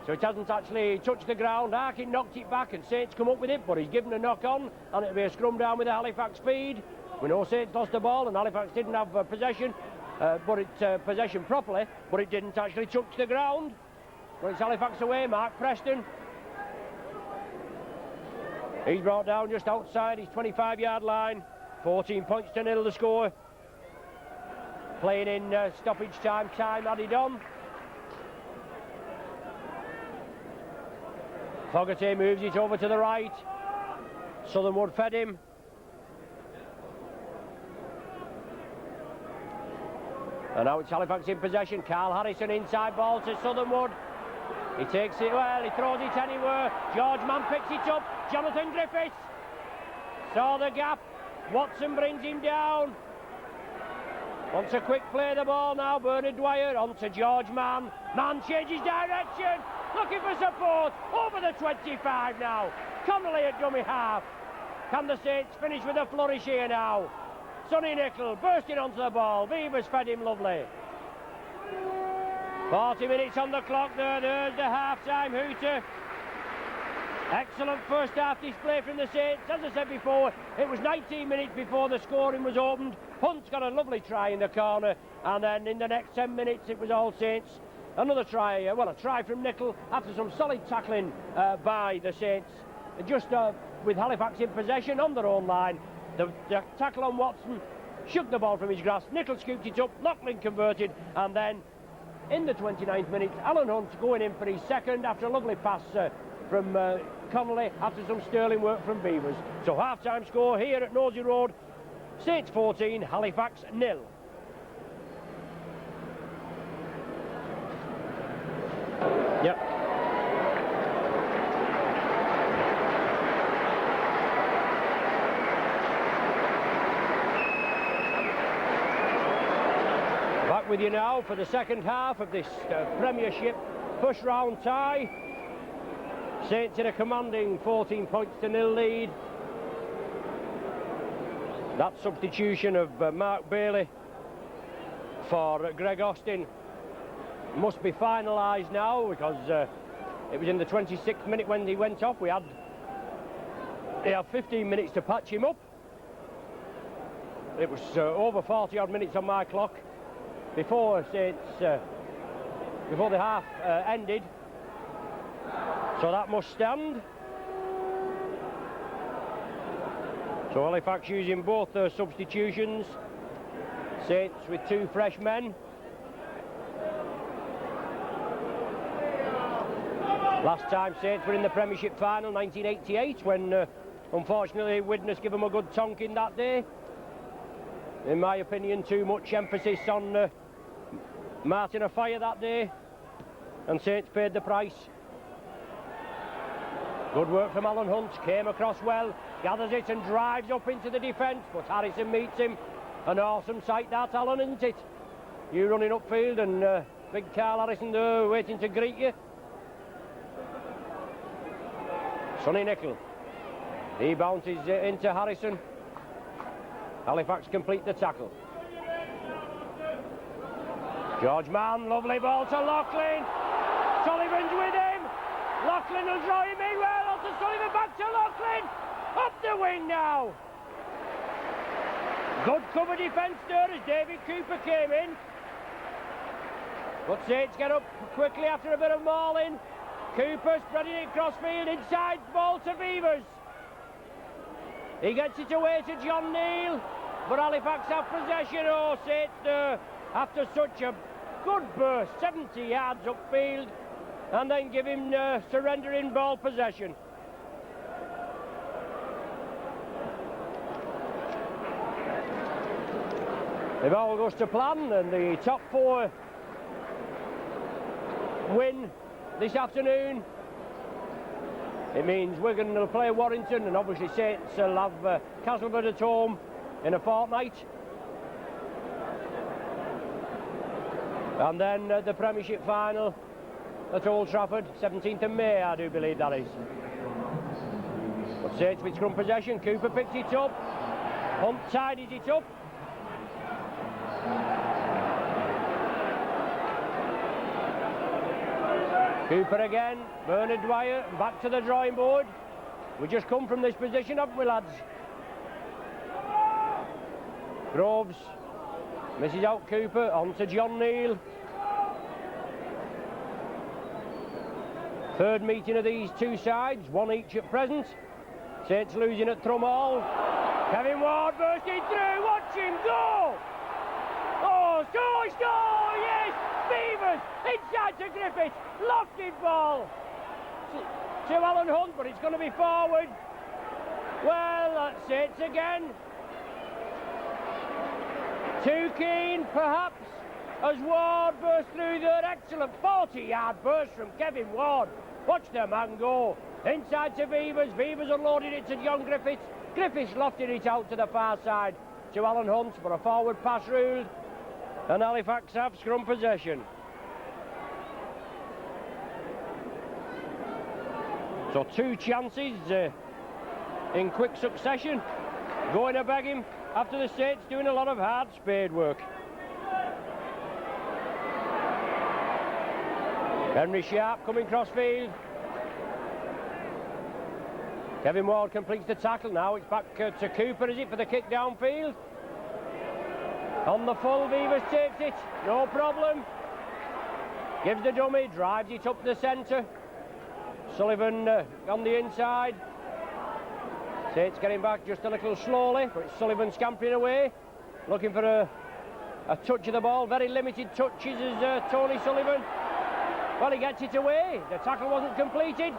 so it hasn't actually touched the ground. Harkin knocked it back, and Saints come up with it, but he's given a knock on, and it'll be a scrum down with the Halifax feed. We know Saints lost the ball, and Halifax didn't have possession, possession properly, but it didn't actually touch the ground. Well, it's Halifax away, Mark Preston. He's brought down just outside his 25-yard line. 14 points to 0 the score. Playing in stoppage time added on. Fogarty moves it over to the right. Southernwood fed him. And now it's Halifax in possession. Carl Harrison inside ball to Southernwood. He takes it well, he throws it anywhere. George Mann picks it up. Jonathan Griffiths saw the gap. Watson brings him down. Wants a quick play the ball now. Bernard Dwyer on to George Mann. Mann changes direction. Looking for support. Over the 25 now. Connolly at dummy half. Can the Saints finish with a flourish here now? Sonny Nicol bursting onto the ball. Beavers fed him lovely. 40 minutes on the clock there. There's the half-time hooter. Excellent first half display from the Saints. As I said before, it was 19 minutes before the scoring was opened. Hunt's got a lovely try in the corner, and then in the next 10 minutes it was all Saints. Another try, a try from Nicol after some solid tackling by the Saints. Just with Halifax in possession on their own line. The tackle on Watson shook the ball from his grasp. Nicol scooped it up, Loughlin converted, and then in the 29th minute, Alan Hunt going in for his second after a lovely pass from Connolly after some sterling work from Beavers. So half-time score here at Nosey Road, Saints 14, Halifax 0. Yep. Back with you now for the second half of this Premiership first round tie. Saints in a commanding 14 points to nil lead. That substitution of Mark Bailey for Greg Austin must be finalised now, because it was in the 26th minute when he went off. They had 15 minutes to patch him up. It was over 40 odd minutes on my clock before Saints before the half ended, so that must stand. So Halifax using both their substitutions. Saints with two fresh men. Last time Saints were in the Premiership final, 1988, when unfortunately Widnes gave them a good tonking that day. In my opinion, too much emphasis on Martin Afire that day, and Saints paid the price. Good work from Alan Hunt, came across well, gathers it and drives up into the defence, but Harrison meets him. An awesome sight that, Alan, isn't it? You running upfield and big Carl Harrison there waiting to greet you. Sonny Nicol, he bounces into Harrison. Halifax complete the tackle. George Mann, lovely ball to Loughlin. Sullivan's with him. Loughlin will draw him in well. On to Sullivan, back to Loughlin. Up the wing now. Good cover defence there as David Cooper came in. But Saints get up quickly after a bit of mauling. Cooper spreading it crossfield, inside ball to Beavers. He gets it away to John Neal, but Halifax have possession. Oh, Saints there, after such a good burst, 70 yards upfield, and then give him surrendering ball possession. If all goes to plan and the top four win this afternoon, it means Wigan will play Warrington, and obviously Saints will have Castleford at home in a fortnight. And then the Premiership final at Old Trafford, 17th of May, I do believe that is. But Saints with scrum possession. Cooper picks it up. Hunt tidies it up. Cooper again, Bernard Dwyer, back to the drawing board. We just come from this position, haven't we, lads? Groves misses out Cooper, on to John Neal. Third meeting of these two sides, one each at present. Saints losing at Thrumhall. Kevin Ward bursting through, watch him go! Oh, score, yes! Beavers, inside to Griffiths, lofted ball to Alan Hunt, but it's going to be forward. Well, that's it again. Too keen, perhaps, as Ward burst through there. Excellent 40-yard burst from Kevin Ward. Watch the man go. Inside to Beavers. Beavers unloaded it to John Griffiths. Griffiths lofted it out to the far side to Alan Hunt, but a forward pass ruled. And Halifax have scrum possession. So two chances in quick succession. Going to beg him after the Saints doing a lot of hard spade work. Henry Sharp coming crossfield. Kevin Ward completes the tackle. Now it's back to Cooper, is it, for the kick downfield? On the full, Beavers takes it, no problem. Gives the dummy, drives it up the centre. Sullivan on the inside. Saints getting back just a little slowly, but it's Sullivan scampering away, looking for a touch of the ball. Very limited touches as Tony Sullivan. Well, he gets it away. The tackle wasn't completed.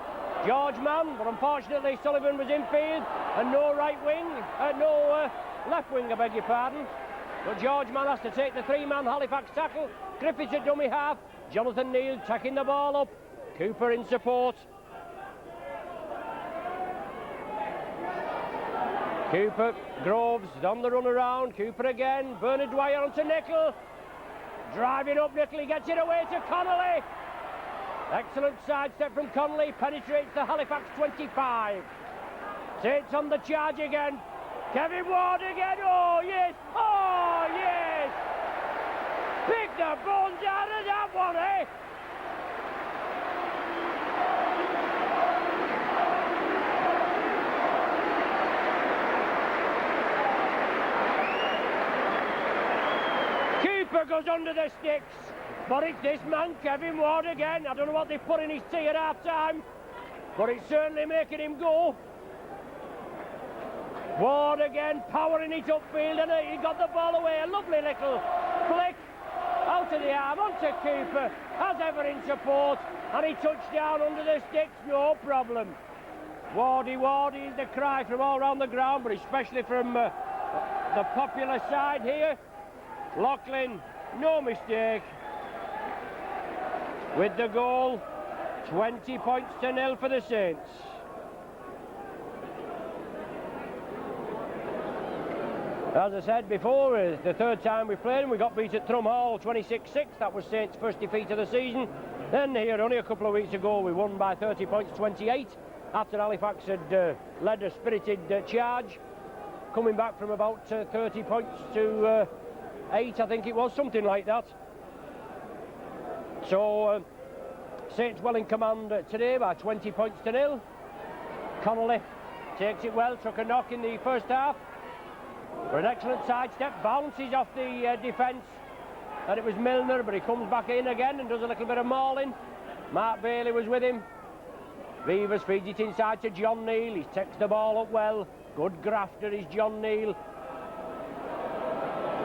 George Mann, but unfortunately Sullivan was infield, and no right wing, no left wing, I beg your pardon. But George Mann has to take the three-man Halifax tackle. Griffiths at dummy half. Jonathan Neal taking the ball up. Cooper in support. Cooper, Groves on the run around. Cooper again. Bernard Dwyer onto Nicol. Driving up, Nickel, gets it away to Connolly. Excellent sidestep from Connolly, penetrates the Halifax 25. Saints on the charge again. Kevin Ward again, oh yes, oh yes! Pick the bones out of that one, eh? Cooper goes under the sticks, but it's this man, Kevin Ward again. I don't know what they put in his tea at half time, but it's certainly making him go. Ward again, powering it upfield, and he got the ball away. A lovely little flick out of the arm onto Cooper, as ever in support, and he touched down under the sticks, no problem. Wardy, Wardy is the cry from all around the ground, but especially from the popular side here. Loughlin, no mistake, with the goal, 20 points to 0 for the Saints. As I said before, the third time we played, and we got beat at Trum Hall 26-6. That was Saints' first defeat of the season. Then here, only a couple of weeks ago, we won by 30 points, 28, after Halifax had led a spirited charge, coming back from about 30 points to 8, I think it was, something like that. So, Saints well in command today by 20 points to 0. Connolly takes it well, took a knock in the first half. For an excellent sidestep, bounces off the defence, and it was Milner, but he comes back in again and does a little bit of mauling. Mark Bailey was with him. Beavers feeds it inside to John Neal. He takes the ball up well. Good grafter is John Neal.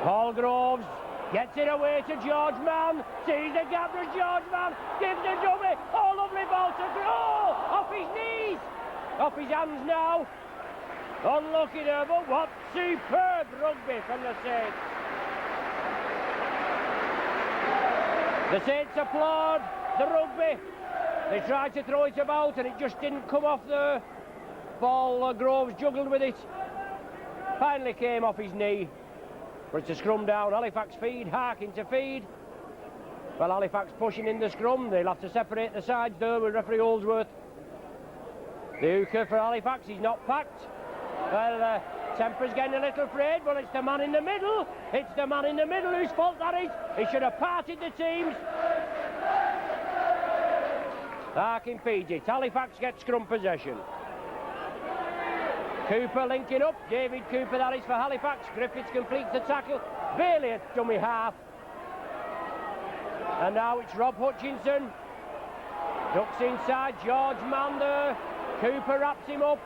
Paul Groves gets it away to George Mann. Sees the gap for George Mann. Gives the dummy. Oh, lovely ball to Groves. Off his knees. Off his hands now. Unlucky there, but what superb rugby from the Saints. The Saints applaud the rugby. They tried to throw it about and it just didn't come off the ball. Groves juggled with it. Finally came off his knee. But it's a scrum down. Halifax feed, Harkin to feed. Well, Halifax pushing in the scrum. They'll have to separate the sides there with referee Holdsworth. The hooker for Halifax, he's not packed. Well, Temper's getting a little frayed, but it's the man in the middle. It's the man in the middle whose fault that is. He should have parted the teams. Harkin feeds it. Halifax gets scrum possession. Cooper linking up. David Cooper, that is for Halifax. Griffiths completes the tackle. Bailey at dummy half. And now it's Rob Hutchinson. Ducks inside. George Mann there. Cooper wraps him up.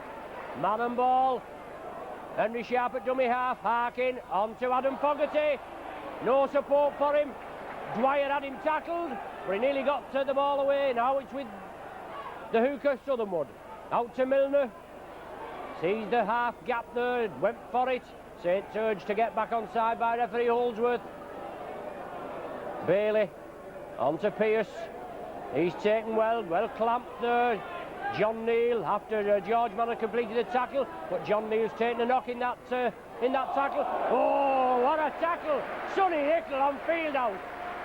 Man and ball. Henry Sharp at dummy half. Harkin on to Adam Fogarty. No support for him. Dwyer had him tackled, but he nearly got the ball away. Now it's with the hooker, Southernwood. Out to Milner. Sees the half gap there. Went for it. Saints urged to get back on side by referee Holdsworth. Bailey on to Pearce. He's taken well clamped there. John Neal, after George Mann had completed the tackle, but John Neal's taken a knock in that tackle. Oh, what a tackle! Sonny Nickel on field out.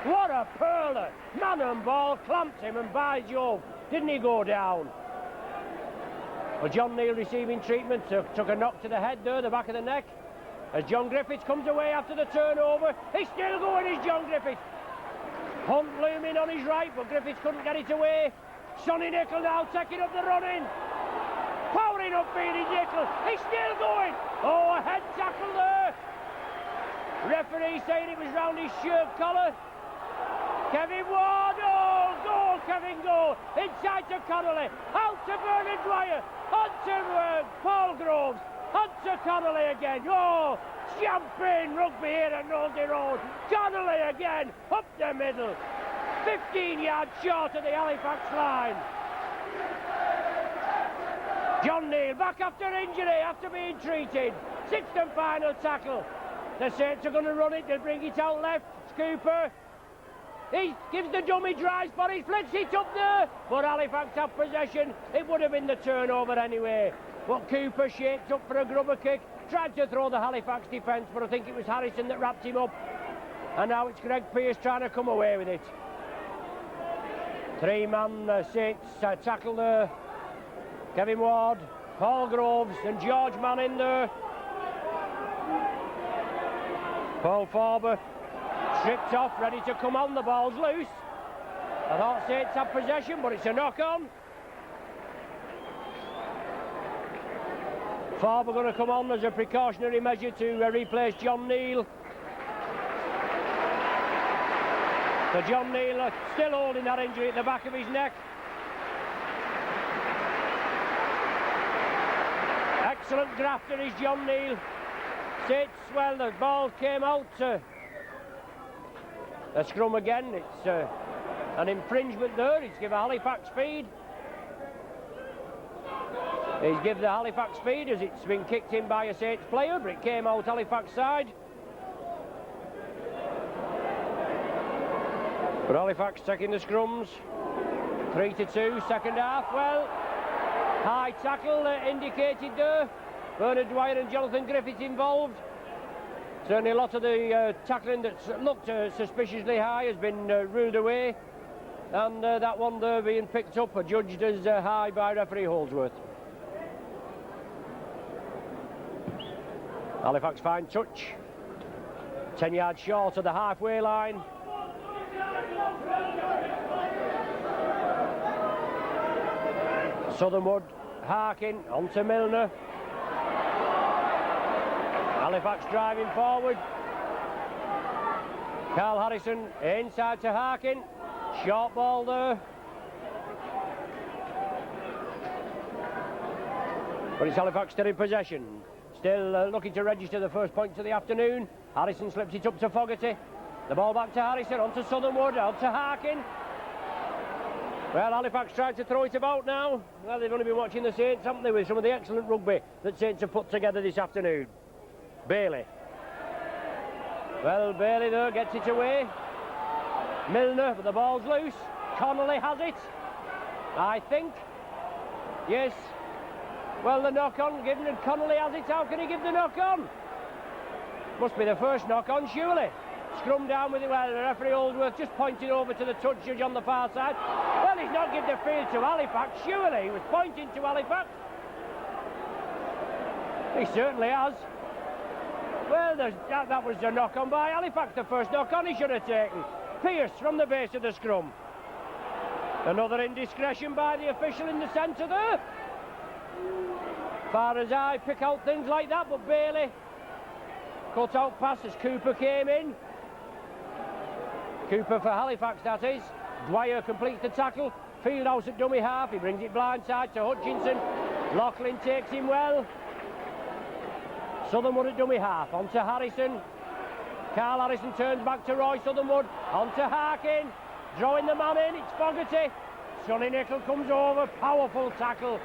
What a pearler! Man and ball, clamped him, and by Jove, didn't he go down? Well, John Neal receiving treatment, took a knock to the head there, the back of the neck. As John Griffiths comes away after the turnover, he's still going, is John Griffiths. Hunt looming on his right, but Griffiths couldn't get it away. Sonny Nickel now taking up the running. Powering up Beanie Nickel. He's still going. Oh, a head tackle there. Referee saying it was round his shirt collar. Kevin Ward. Oh, goal, Kevin, goal. Inside to Connolly. Out to Bernard Dwyer. On to Paul Groves. On to Connolly again. Oh, champagne rugby here at Nosey Road. Connolly again. Up the middle. 15 yards short of the Halifax line. John Neal back after injury, after being treated. Sixth and final tackle. The Saints are going to run it. They'll bring it out left. It's Cooper. He gives the dummy drive for it. Flicks it up there. But Halifax have possession. It would have been the turnover anyway. But Cooper shaped up for a grubber kick. Tried to throw the Halifax defence, but I think it was Harrison that wrapped him up. And now it's Greg Pearce trying to come away with it. Three-man Saints tackle there. Kevin Ward, Paul Groves and George Mann in there. Paul Farber tripped off, ready to come on. The ball's loose. I thought Saints had possession, but it's a knock-on. Farber going to come on as a precautionary measure to replace John Neal. So John Neal still holding that injury at the back of his neck. Excellent grafter is John Neal. Sits well, the ball came out. A scrum again. It's an infringement there. He's given Halifax speed. He's given the Halifax speed as it's been kicked in by a Saints player, but it came out Halifax side. But Halifax taking the scrums. 3-2, second half. Well, high tackle indicated there. Bernard Dwyer and Jonathan Griffiths involved. Certainly a lot of the tackling that's looked suspiciously high has been ruled away. And that one there being picked up, judged as high by referee Holdsworth. Halifax fine touch. 10 yards short of the halfway line. Southernwood, Harkin, onto Milner. Halifax driving forward. Carl Harrison inside to Harkin. Short ball there. But it's Halifax still in possession. Still looking to register the first points of the afternoon. Harrison slips it up to Fogarty. The ball back to Harrison, onto Southernwood, onto Harkin. Well, Halifax trying to throw it about now. Well, they've only been watching the Saints, haven't they, with some of the excellent rugby that Saints have put together this afternoon. Bailey. Well, Bailey there gets it away. Milner, but the ball's loose. Connolly has it, I think. Yes. Well, the knock-on, given that Connolly has it, how can he give the knock-on? Must be the first knock-on, surely. Scrum down with it, well, the referee Holdsworth just pointing over to the touch judge on the far side. Well, he's not given the field to Halifax, surely. He was pointing to Halifax. He certainly has. Well, that was the knock-on by Halifax, the first knock-on he should have taken. Pearce from the base of the scrum. Another indiscretion by the official in the centre there. Far as I pick out things like that, but Bailey cut out pass as Cooper came in. Cooper for Halifax, that is. Dwyer completes the tackle. Fieldhouse at dummy half. He brings it blindside to Hutchinson. Loughlin takes him well. Southernwood at dummy half. On to Harrison. Carl Harrison turns back to Roy Southernwood. On to Harkin. Drawing the man in. It's Fogarty. Sonny Nicol comes over. Powerful tackle.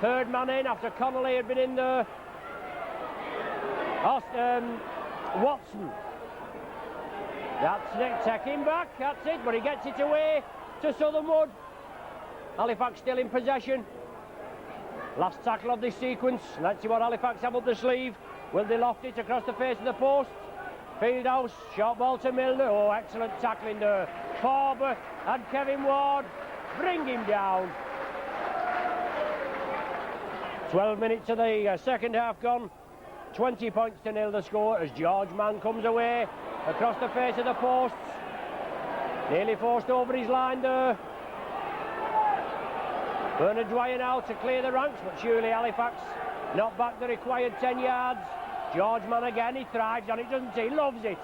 Third man in after Connolly had been in there. Watson. That's it, taking back, that's it, but he gets it away to Southernwood. Halifax still in possession. Last tackle of this sequence. Let's see what Halifax have up the sleeve. Will they loft it across the face of the post? Fieldhouse, short ball to Milner. Oh, excellent tackling there. Farber and Kevin Ward bring him down. 12 minutes of the second half gone. 20 points to nil the score as George Mann comes away across the face of the posts. Nearly forced over his line there. Bernard Dwyer now to clear the ranks, but surely Halifax not back the required 10 yards. George Mann again, he thrives on it, doesn't he? He loves it.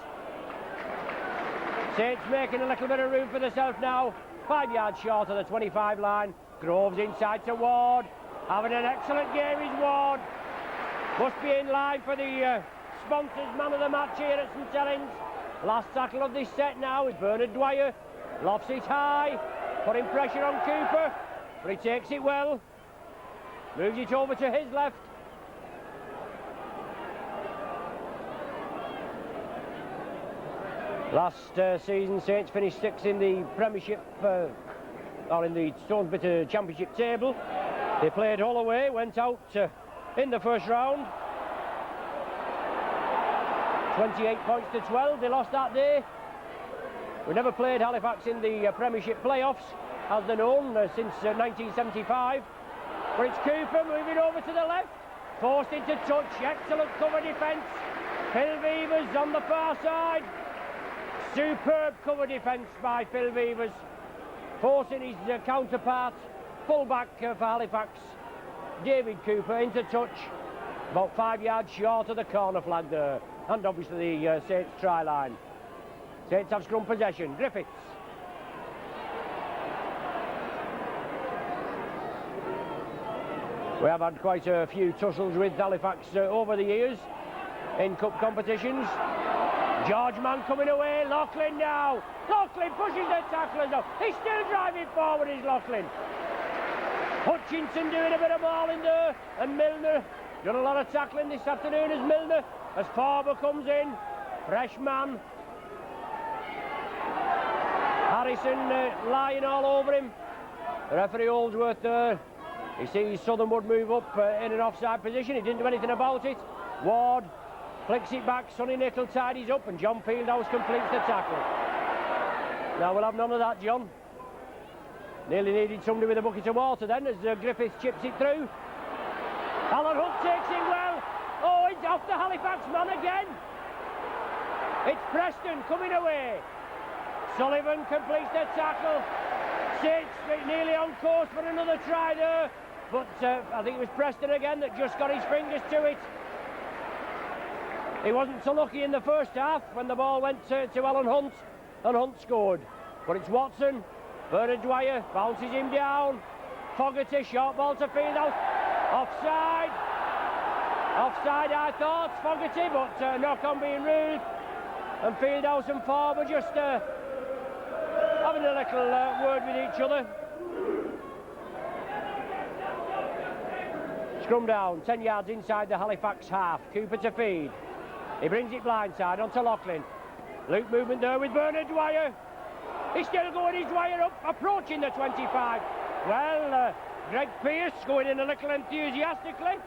Saints making a little bit of room for themselves now. 5 yards short of the 25 line. Groves inside to Ward. Having an excellent game is Ward. Must be in line for the sponsors man of the match here at St Helens. Last tackle of this set now is Bernard Dwyer. Lofts it high, putting pressure on Cooper, but he takes it well. Moves it over to his left. Last season, Saints finished 6th in the Premiership, or in the Stones Bitter Championship table. They played Hull away, went out in the first round. 28 points to 12, they lost that day. We never played Halifax in the Premiership playoffs, as they're known, since 1975. But it's Cooper moving over to the left, forced into touch, excellent cover defence. Phil Vevers on the far side. Superb cover defence by Phil Vevers, forcing his counterpart, full-back for Halifax, David Cooper, into touch, about 5 yards short of the corner flag there, and obviously the Saints try line. Saints have scrum possession. Griffiths. We have had quite a few tussles with Halifax over the years in cup competitions. George Mann coming away. Loughlin now. Loughlin pushes the tacklers up. He's still driving forward, is Loughlin. Hutchinson doing a bit of bowling there, and Milner done a lot of tackling this afternoon as Milner, as Farber comes in. Fresh man. Harrison lying all over him. The referee Holdsworth there. He sees Southernwood move up in an offside position. He didn't do anything about it. Ward flicks it back. Sonny Nickel tidies up, and John Fieldhouse completes the tackle. Now we'll have none of that, John. Nearly needed somebody with a bucket of water then, as Griffiths chips it through. Alan Hunt takes it well. Oh, it's off the Halifax man again. It's Preston coming away. Sullivan completes the tackle. Saints nearly on course for another try there, but I think it was Preston again that just got his fingers to it. He wasn't so lucky in the first half when the ball went to Alan Hunt, and Hunt scored. But it's Watson. Bernard Dwyer bounces him down. Fogarty, short ball to Fieldhouse. Offside. Offside, I thought, Fogarty, but knock on being ruled. And Fieldhouse and Farber just having a little word with each other. Scrum down, 10 yards inside the Halifax half. Cooper to feed. He brings it blindside onto Loughlin. Loop movement there with Bernard Dwyer. He's still going his Dwyer up, approaching the 25. Well, Greg Pearce going in a little enthusiastically.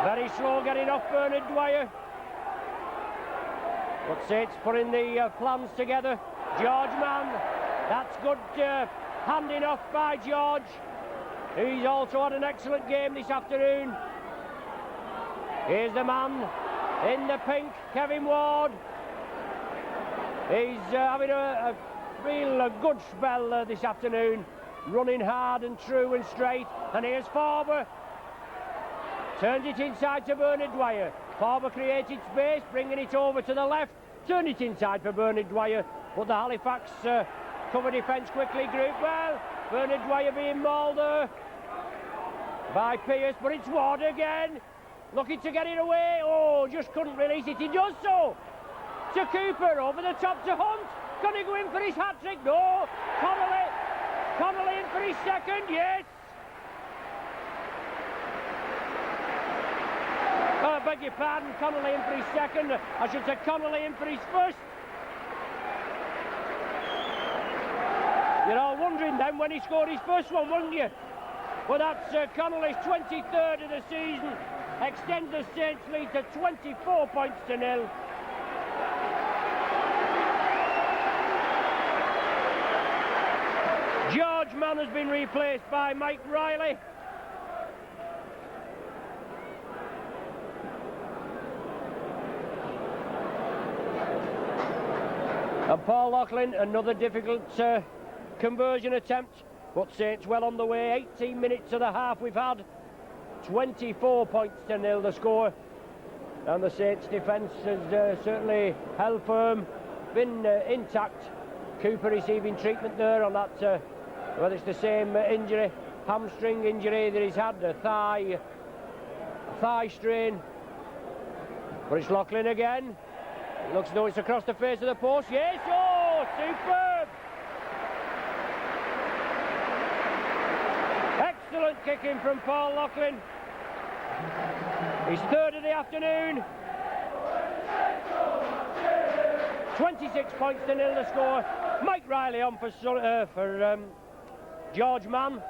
Very slow getting off Bernard Dwyer. But Saints putting the plans together. George Mann, that's good handing off by George. He's also had an excellent game this afternoon. Here's the man in the pink, Kevin Ward. He's having a real good spell this afternoon, running hard and true and straight. And here's Farber. Turns it inside to Bernard Dwyer. Farber created space, bringing it over to the left. Turned it inside for Bernard Dwyer, but the Halifax cover defence quickly grouped well. Bernard Dwyer being mauled there by Pearce, but it's Ward again. Looking to get it away. Oh, just couldn't release it. He does so. To Cooper, over the top to Hunt. Can he go in for his hat-trick? No. Connolly in for his second, yes. I beg your pardon, Connolly in for his second. I should say Connolly in for his first. You're all wondering then when he scored his first one, weren't you? Well, that's Connolly's 23rd of the season. Extends the Saints lead to 24 points to 0. George Mann has been replaced by Mike Riley. And Paul Loughlin, another difficult conversion attempt, but Saints well on the way. 18 minutes of the half we've had. 24 points to 0 the score. And the Saints defence has certainly held firm, been intact. Cooper receiving treatment there on that, whether it's the same injury, hamstring injury that he's had, a thigh strain. But it's Loughlin again. It looks as though it's across the face of the post. Yes, oh, superb! Excellent kicking from Paul Loughlin. His third of the afternoon. 26 points to 0 the score. Mike Riley on for George Mann.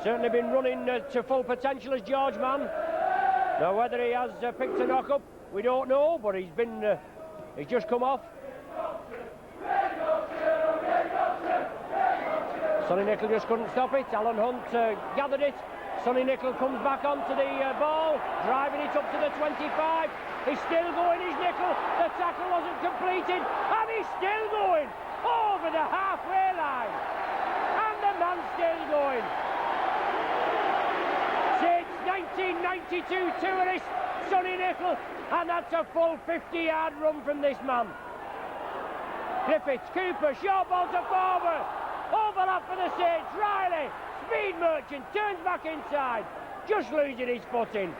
Certainly been running to full potential as George Mann. Now whether he has picked a knock-up, we don't know, but he's just come off. Sonny Nicol just couldn't stop it. Alan Hunt gathered it. Sonny Nicol comes back onto the ball, driving it up to the 25. He's still going, is Nicol. The tackle wasn't completed, and he's still going over the halfway line. And the man's still going. Since 1992 tourist, Sonny Nicol, and that's a full 50-yard run from this man. Griffiths, Cooper, short ball to forward. Overlap for the Saints. Riley, speed merchant, turns back inside, just losing his footing.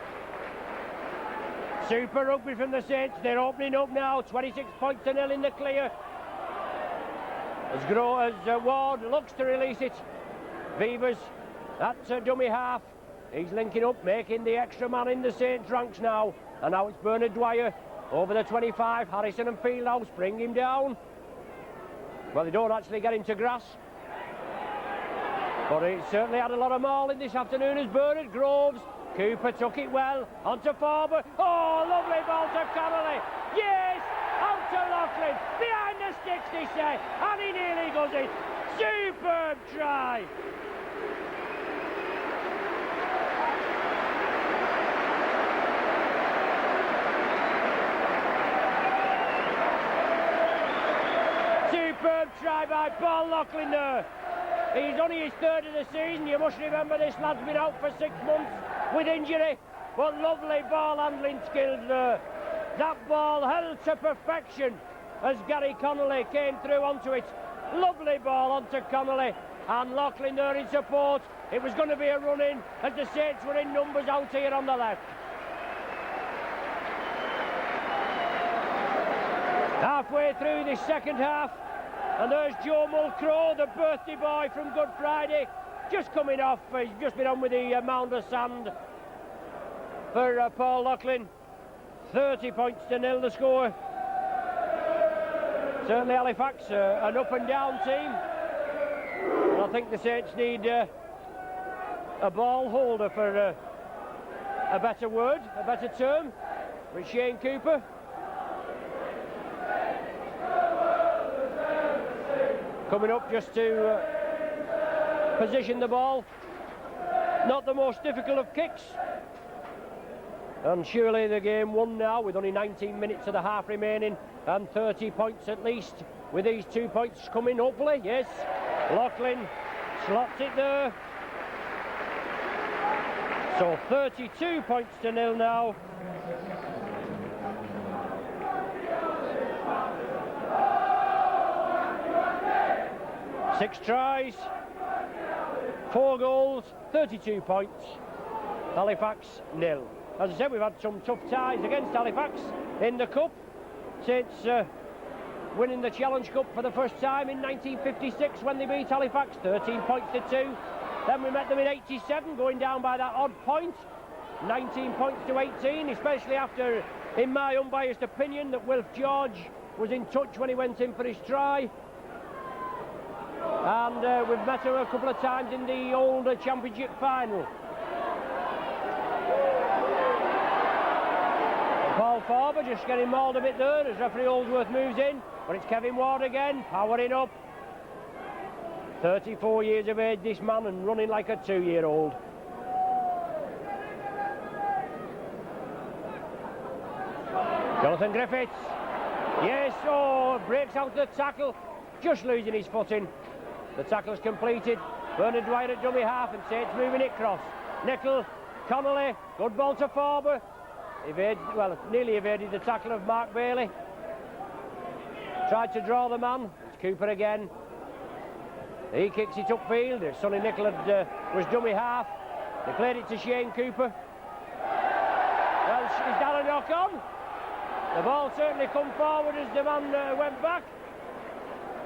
Super rugby from the Saints. They're opening up now. 26 points to nil in the clear. As Ward looks to release it. Beavers, that's a dummy half. He's linking up, making the extra man in the Saints ranks now. And now it's Bernard Dwyer over the 25. Harrison and Fieldhouse bring him down. Well, they don't actually get him to grass. But he certainly had a lot of maul in this afternoon as Bernard Groves. Cooper took it well, onto Farber. Oh, lovely ball to Connolly. Yes, out to Loughlin. Behind the sticks, they say, and he nearly does it. Superb try. Superb try by Paul Loughlin there. He's only his third of the season. You must remember this lad's been out for 6 months with injury, but lovely ball handling skills there. That ball held to perfection as Gary Connolly came through onto it. Lovely ball onto Connolly, and Loughlin there in support. It was going to be a run-in as the Saints were in numbers out here on the left. Halfway through this second half, and there's Joe Mulcrow, the birthday boy from Good Friday, just coming off. He's just been on with the mound of sand for Paul Loughlin. 30 points to nil the score. Certainly Halifax, an up and down team. And I think the Saints need a ball holder, for a better word, a better term, with Shane Cooper. Coming up just to position the ball. Not the most difficult of kicks. And surely the game won now with only 19 minutes of the half remaining and 30 points at least, with these 2 points coming hopefully. Yes, Loughlin slots it there. So 32 points to nil now. Six tries, 4 goals, 32 points. Halifax nil. As I said, we've had some tough ties against Halifax in the Cup. Saints winning the Challenge Cup for the first time in 1956 when they beat Halifax, 13 points to 2. Then we met them in 87, going down by that odd point, 19 points to 18, especially after, in my unbiased opinion, that Wilf George was in touch when he went in for his try. And we've met her a couple of times in the old championship final. Paul Farber just getting mauled a bit there as referee Holdsworth moves in, but it's Kevin Ward again, powering up. 34 years of age this man, and running like a 2-year-old. Jonathan Griffiths, yes, oh, breaks out the tackle, just losing his footing. The tackle's completed. Bernard Dwyer at dummy half, and Saints moving it across. Nicol, Connolly, good ball to Farber. Nearly evaded the tackle of Mark Bailey. Tried to draw the man. It's Cooper again. He kicks it upfield. Sonny Nicol was dummy half. They played it to Shane Cooper. Well, is that a knock on? The ball certainly come forward as the man went back.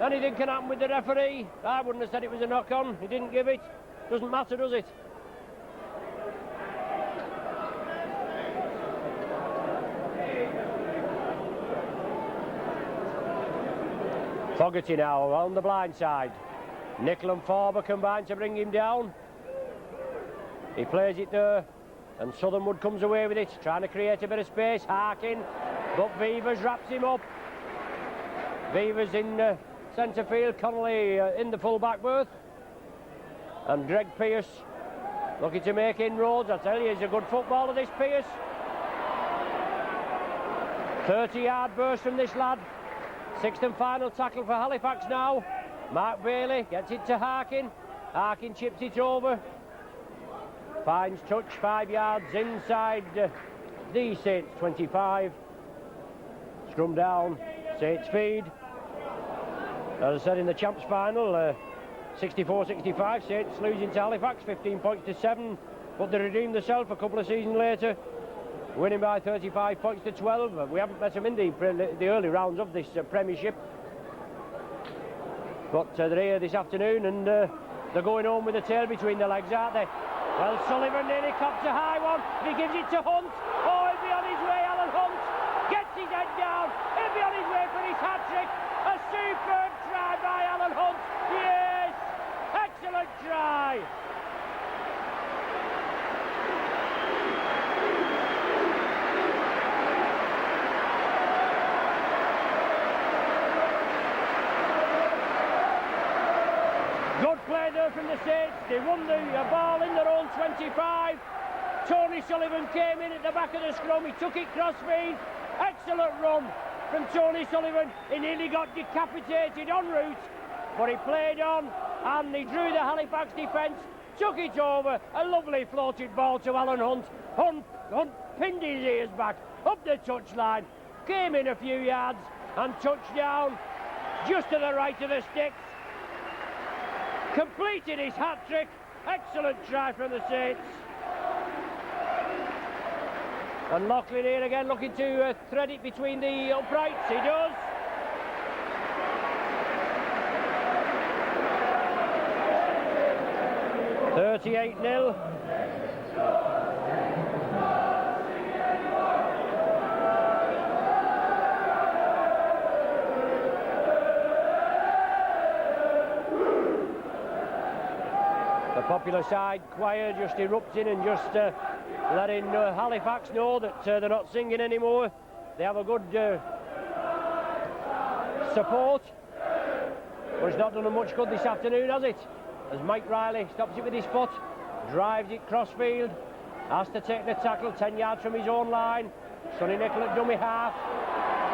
Anything can happen with the referee. I wouldn't have said it was a knock on. He didn't give it. Doesn't matter, does it? Fogarty now on the blind side. Nicol and Farber combine to bring him down. He plays it there and Southernwood comes away with it, trying to create a bit of space. Harkin, but Vivers wraps him up. Vivers in centre field, Connolly in the full-back berth, and Greg Pearce looking to make inroads. I tell you, he's a good footballer, this Pearce. 30-yard burst from this lad. Sixth and final tackle for Halifax now. Mark Bailey gets it to Harkin. Harkin chips it over. Finds touch 5 yards inside the Saints 25. Scrum down, Saints feed. As I said in the Champs final, 64-65, Saints losing to Halifax, 15 points to 7. But they redeemed themselves a couple of seasons later, winning by 35 points to 12. We haven't met them in the early rounds of this Premiership. But they're here this afternoon, and they're going home with a tail between their legs, aren't they? Well, Sullivan nearly cops a high one. He gives it to Hunt. Oh, he'll be on his way, Alan Hunt. Gets his head down. He'll be on his way for his hat-trick. A superb try by Alan Hunt. Yes! Excellent try. Good play there from the Saints. They won the ball in their own 25. Tony Sullivan came in at the back of the scrum. He took it crossfield. Excellent run from Tony Sullivan. He nearly got decapitated en route, but he played on and he drew the Halifax defence, took it over. A lovely floated ball to Alan Hunt. Hunt pinned his ears back up the touchline, came in a few yards and touched down just to the right of the sticks. Completed his hat-trick. Excellent try from the Saints. And Loughlin here again looking to thread it between the uprights. He does. $38-0. The popular side choir just erupting and just letting Halifax know that they're not singing anymore. They have a good support, but it's not done them much good this afternoon, has it? As Mike Riley stops it with his foot, drives it crossfield, has to take the tackle 10 yards from his own line. Sonny Nicholl at dummy half.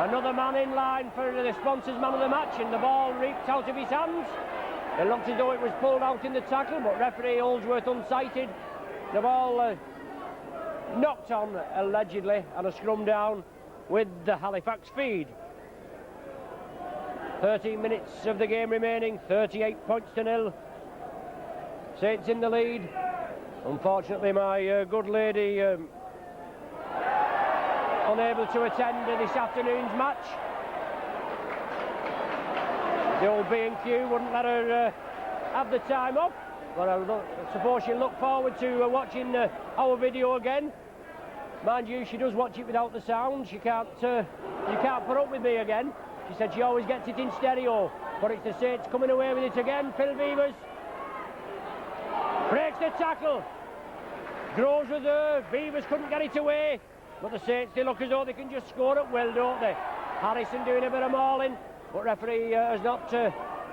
Another man in line for the sponsors man of the match, and the ball reaped out of his hands. It looked as though it was pulled out in the tackle, but referee Holdsworth unsighted. The ball knocked on, allegedly, and a scrum down with the Halifax feed. 13 minutes of the game remaining, 38 points to 0. Saints in the lead. Unfortunately, my good lady unable to attend this afternoon's match. The old B&Q wouldn't let her have the time off, but I suppose she'll look forward to watching our video again. Mind you, she does watch it without the sound. She can't put up with me again. She said she always gets it in stereo, but it's the Saints coming away with it again. Phil Vivers breaks the tackle. Groves was there. Vivers couldn't get it away, but the Saints, they look as though they can just score at will, don't they? Harrison doing a bit of mauling, but referee has not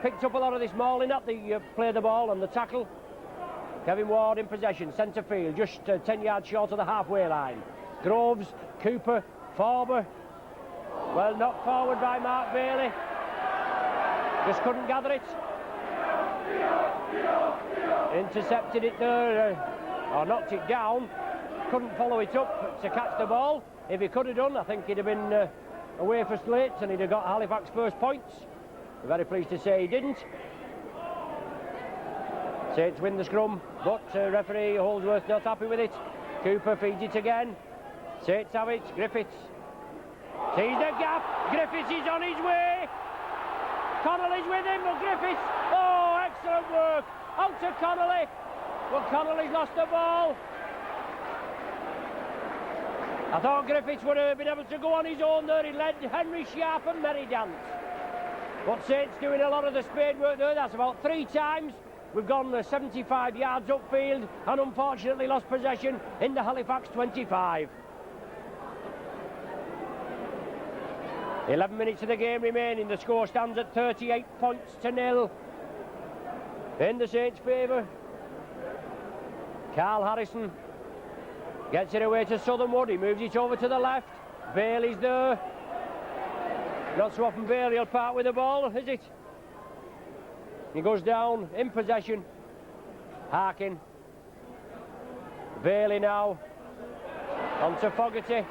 picked up a lot of this mauling up. They play the ball and the tackle. Kevin Ward in possession, centre field, just 10 yards short of the halfway line. Groves, Cooper, Forber. Well knocked forward by Mark Bailey. Just couldn't gather it. Intercepted it there, or knocked it down. Couldn't follow it up to catch the ball. If he could have done, I think he'd have been away for Slates and he'd have got Halifax first points. We're very pleased to say he didn't. Saints win the scrum, but referee Holdsworth not happy with it. Cooper feeds it again. Saints have it. Griffiths sees the gap. Griffiths is on his way. Connolly's with him, but Griffiths, oh, excellent work. Out to Connolly, but Connolly's lost the ball. I thought Griffiths would have been able to go on his own there. He led Henry Sharp and Merry Dance. But Saints doing a lot of the spade work there. That's about 3 times We've gone 75 yards upfield and unfortunately lost possession in the Halifax 25. 11 minutes of the game remaining. The score stands at 38 points to 0 in the Saints' favour. Carl Harrison gets it away to Southernwood. He moves it over to the left. Bailey's there. Not so often Bailey will part with the ball, is it? He goes down in possession. Harkin. Bailey now. On to Fogarty.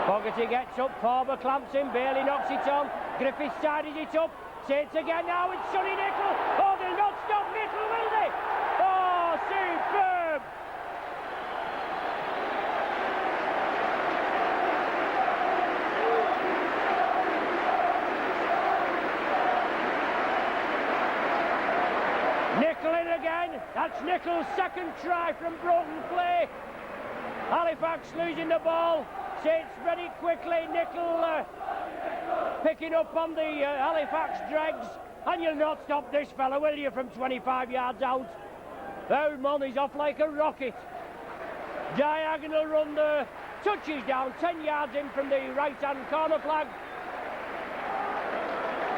Fogarty gets up. Forber clamps him. Bailey knocks it on. Griffiths sided it up. Saints again now. It's Sonny Nicol. Oh, they'll not stop Nicol, will they? Oh, superb! Nicol in again. That's Nicol's second try from broken play. Halifax losing the ball. Saints ready quickly. Nicol picking up on the Halifax dregs. And you'll not stop this fella, will you, from 25 yards out? Mon, he's off like a rocket. Diagonal run there. Touches down 10 yards in from the right-hand corner flag.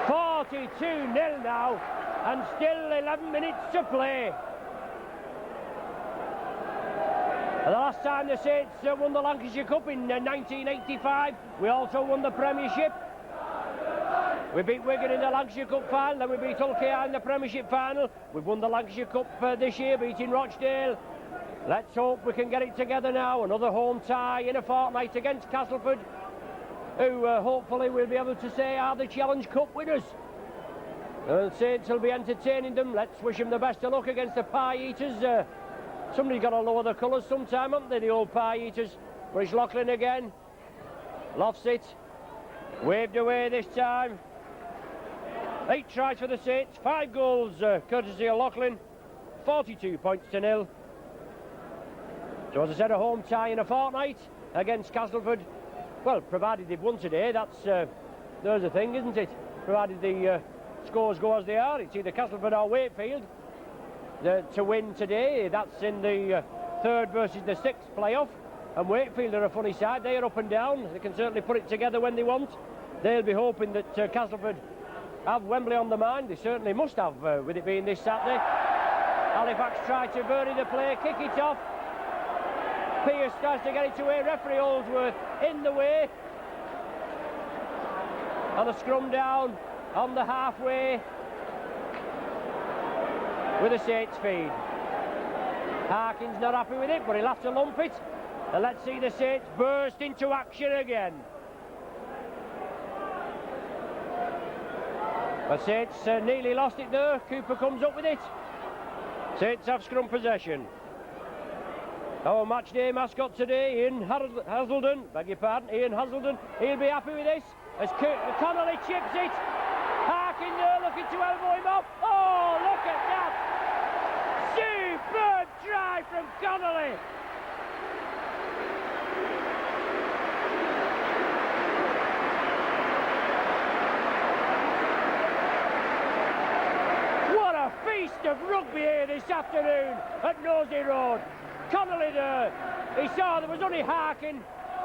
42-0 now. And still 11 minutes to play. The last time the Saints won the Lancashire Cup in 1985, we also won the Premiership. We beat Wigan in the Lancashire Cup final, then we beat Hull KR in the Premiership final. We've won the Lancashire Cup this year, beating Rochdale. Let's hope we can get it together now. Another home tie in a fortnight against Castleford, who hopefully we'll be able to say are the Challenge Cup winners. And Saints will be entertaining them. Let's wish them the best of luck against the Pie Eaters. Somebody's got to lower the colours sometime, haven't they, the old Pie Eaters? But it's Loughlin again. Lofts it. Waved away this time. 8 tries for the Saints, 5 goals courtesy of Loughlin. 42 points to 0. So as I said, a home tie in a fortnight against Castleford. Well, provided they've won today, there's a thing, isn't it? Provided the scores go as they are. It's either Castleford or Wakefield to win today. That's in the 3rd versus the 6th playoff. And Wakefield are a funny side. They are up and down. They can certainly put it together when they want. They'll be hoping that Castleford have Wembley on the mind. They certainly must have, with it being this Saturday. Halifax try to bury the play, kick it off. Pearce tries to get it away. Referee Holdsworth in the way. And a scrum down on the halfway with a Saints feed. Harkin's not happy with it, but he'll have to lump it. And let's see the Saints burst into action again. The Saints nearly lost it there. Cooper comes up with it. Saints have scrum possession. Our match day mascot today, Ian Hazelden. Beg your pardon, Ian Hazelden. He'll be happy with this as Connolly chips it. Harkin there looking to elbow him off. Oh, look at that! Superb try from Connolly. What a feast of rugby here this afternoon at Nosey Road. Connolly there. He saw there was only Harkin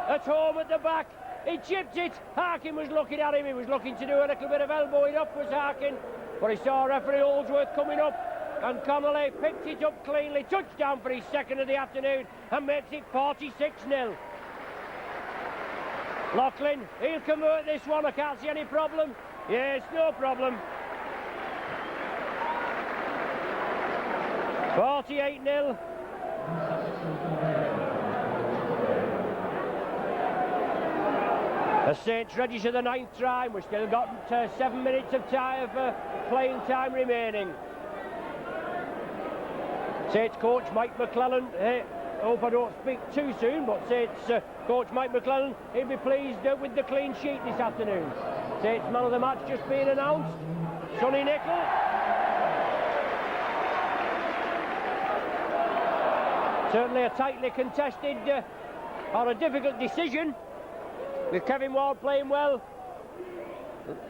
at home at the back. He chipped it. Harkin was looking at him. He was looking to do a little bit of elbowing up, was Harkin. But he saw referee Holdsworth coming up. And Connolly picked it up cleanly. Touchdown for his second of the afternoon. And makes it 46-0. Loughlin, he'll convert this one. I can't see any problem. Yes, no problem. 48-0. The Saints register the 9th try. We've still got 7 minutes of playing time remaining. Saints coach Mike McClellan, I hope I don't speak too soon, but Saints coach Mike McClellan, he'll be pleased with the clean sheet this afternoon. Saints man of the match just being announced. Sonny Nicol. Certainly a tightly contested or a difficult decision, with Kevin Ward playing well.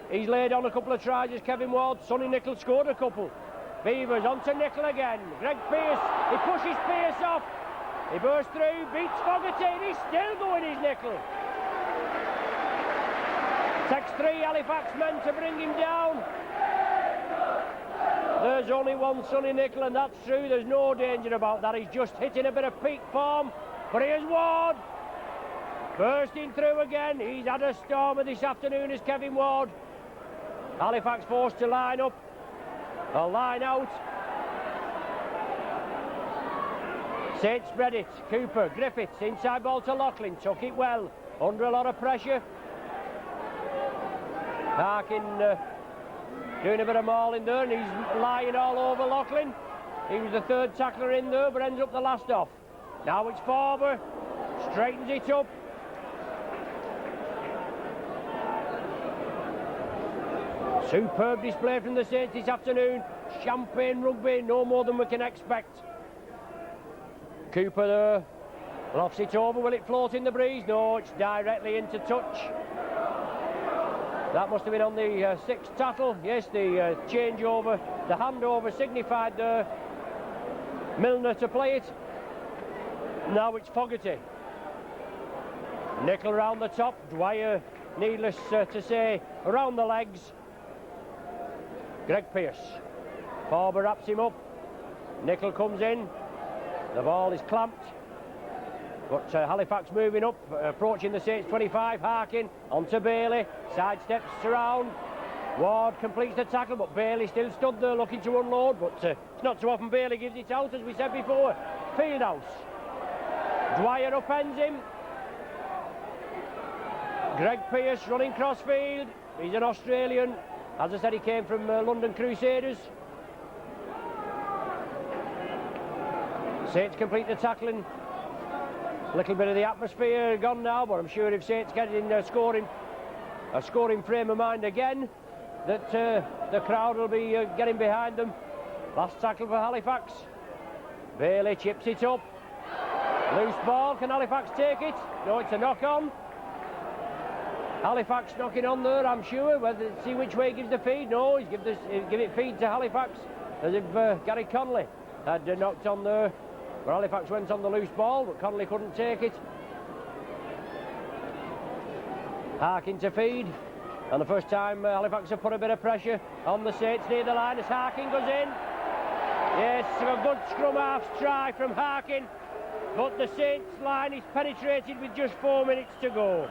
He's laid on a couple of tries as Kevin Ward. Sonny Nicol scored a couple. Beavers onto Nickel again. Greg Pearce, he pushes Pearce off. He bursts through, beats Fogarty, and he's still going his Nickel. Takes 3 Halifax men to bring him down. There's only one Sonny Nickel, and that's true. There's no danger about that. He's just hitting a bit of peak form. But here's Ward. Bursting through again. He's had a stormer this afternoon as Kevin Ward. Halifax forced to line up. A line out. Saint spread it. Cooper, Griffiths, inside ball to Loughlin. Took it well. Under a lot of pressure. Harkin doing a bit of mauling there, and he's lying all over Loughlin. He was the 3rd tackler in there, but ends up the last off. Now it's Faber, straightens it up. Superb display from the Saints this afternoon. Champagne rugby, no more than we can expect. Cooper there, lofts it over. Will it float in the breeze? No, it's directly into touch. That must have been on the 6th tattle. Yes, the changeover, the handover signified Milner to play it. Now it's Fogarty. Nickel round the top. Dwyer, needless to say, around the legs. Greg Pearce. Faber wraps him up. Nickel comes in. The ball is clamped. But Halifax moving up, approaching the Saints 25. Harkin onto Bailey, sidesteps around. Ward completes the tackle, but Bailey still stood there looking to unload. But it's not so often Bailey gives it out, as we said before. Fieldhouse. Dwyer upends him. Greg Pearce running crossfield. He's an Australian. As I said, he came from London Crusaders. Saints complete the tackling. A little bit of the atmosphere gone now, but I'm sure if Saints get in a scoring frame of mind again, that the crowd will be getting behind them. Last tackle for Halifax. Bailey chips it up. Loose ball, can Halifax take it? No, it's a knock-on. Halifax knocking on there, I'm sure. See which way he gives the feed. No, he's give it feed to Halifax, as if Gary Connolly had knocked on there. But Halifax went on the loose ball, but Connolly couldn't take it. Harkin to feed, and the first time Halifax have put a bit of pressure on the Saints near the line as Harkin goes in. Yes, a good scrum half try from Harkin, but the Saints line is penetrated with just 4 minutes to go.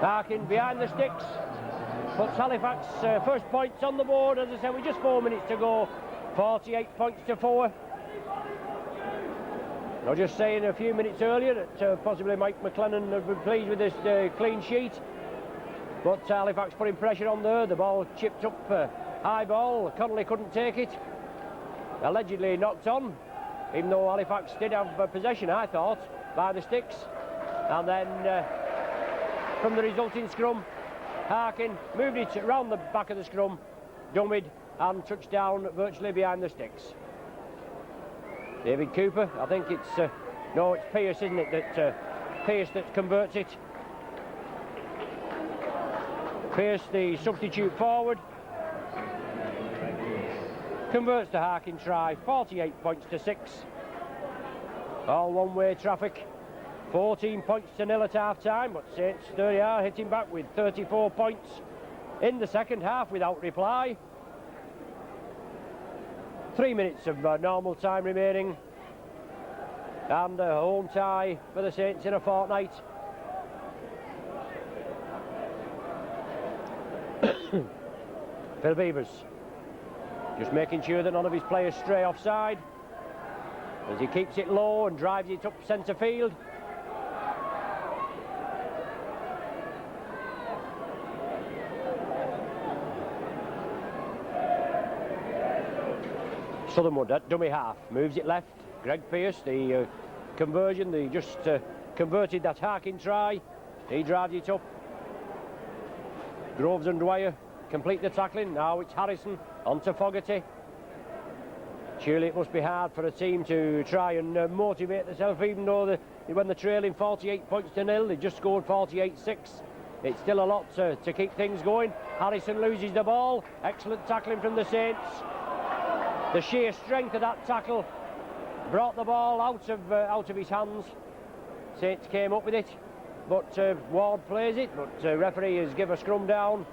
Harkin behind the sticks. Puts Halifax first points on the board, as I said, with just 4 minutes to go. 48 points to 4. I was just saying a few minutes earlier that possibly Mike McLennan would be pleased with this clean sheet. But Halifax putting pressure on there. The ball chipped up, high ball. Connolly couldn't take it. Allegedly knocked on, even though Halifax did have possession, I thought, by the sticks. And then from the resulting scrum, Harkin moved it around the back of the scrum, dummied and touched down virtually behind the sticks. David Cooper, I think it's no, it's Pearce, isn't it? That Pearce that converts it. Pearce, the substitute forward, converts the Harkin try. 48 points to 6. All one-way traffic. 14 points to 0 at half-time, but Saints, there they are, hitting back with 34 points in the second half without reply. 3 minutes of normal time remaining, and a home tie for the Saints in a fortnight. Phil Beavers just making sure that none of his players stray offside as he keeps it low and drives it up centre field. Southernwood at dummy half, moves it left. Greg Pearce, the conversion, they just converted that Harkin try. He drives it up. Groves and Dwyer complete the tackling. Now it's Harrison onto Fogarty. Surely it must be hard for a team to try and motivate themselves, even though when they're trailing 48 points to 0, they just scored 48-6 it's still a lot to keep things going. Harrison loses the ball. Excellent tackling from the Saints. The sheer strength of that tackle brought the ball out of his hands. Saints came up with it, but Ward plays it. But referee has given a scrum down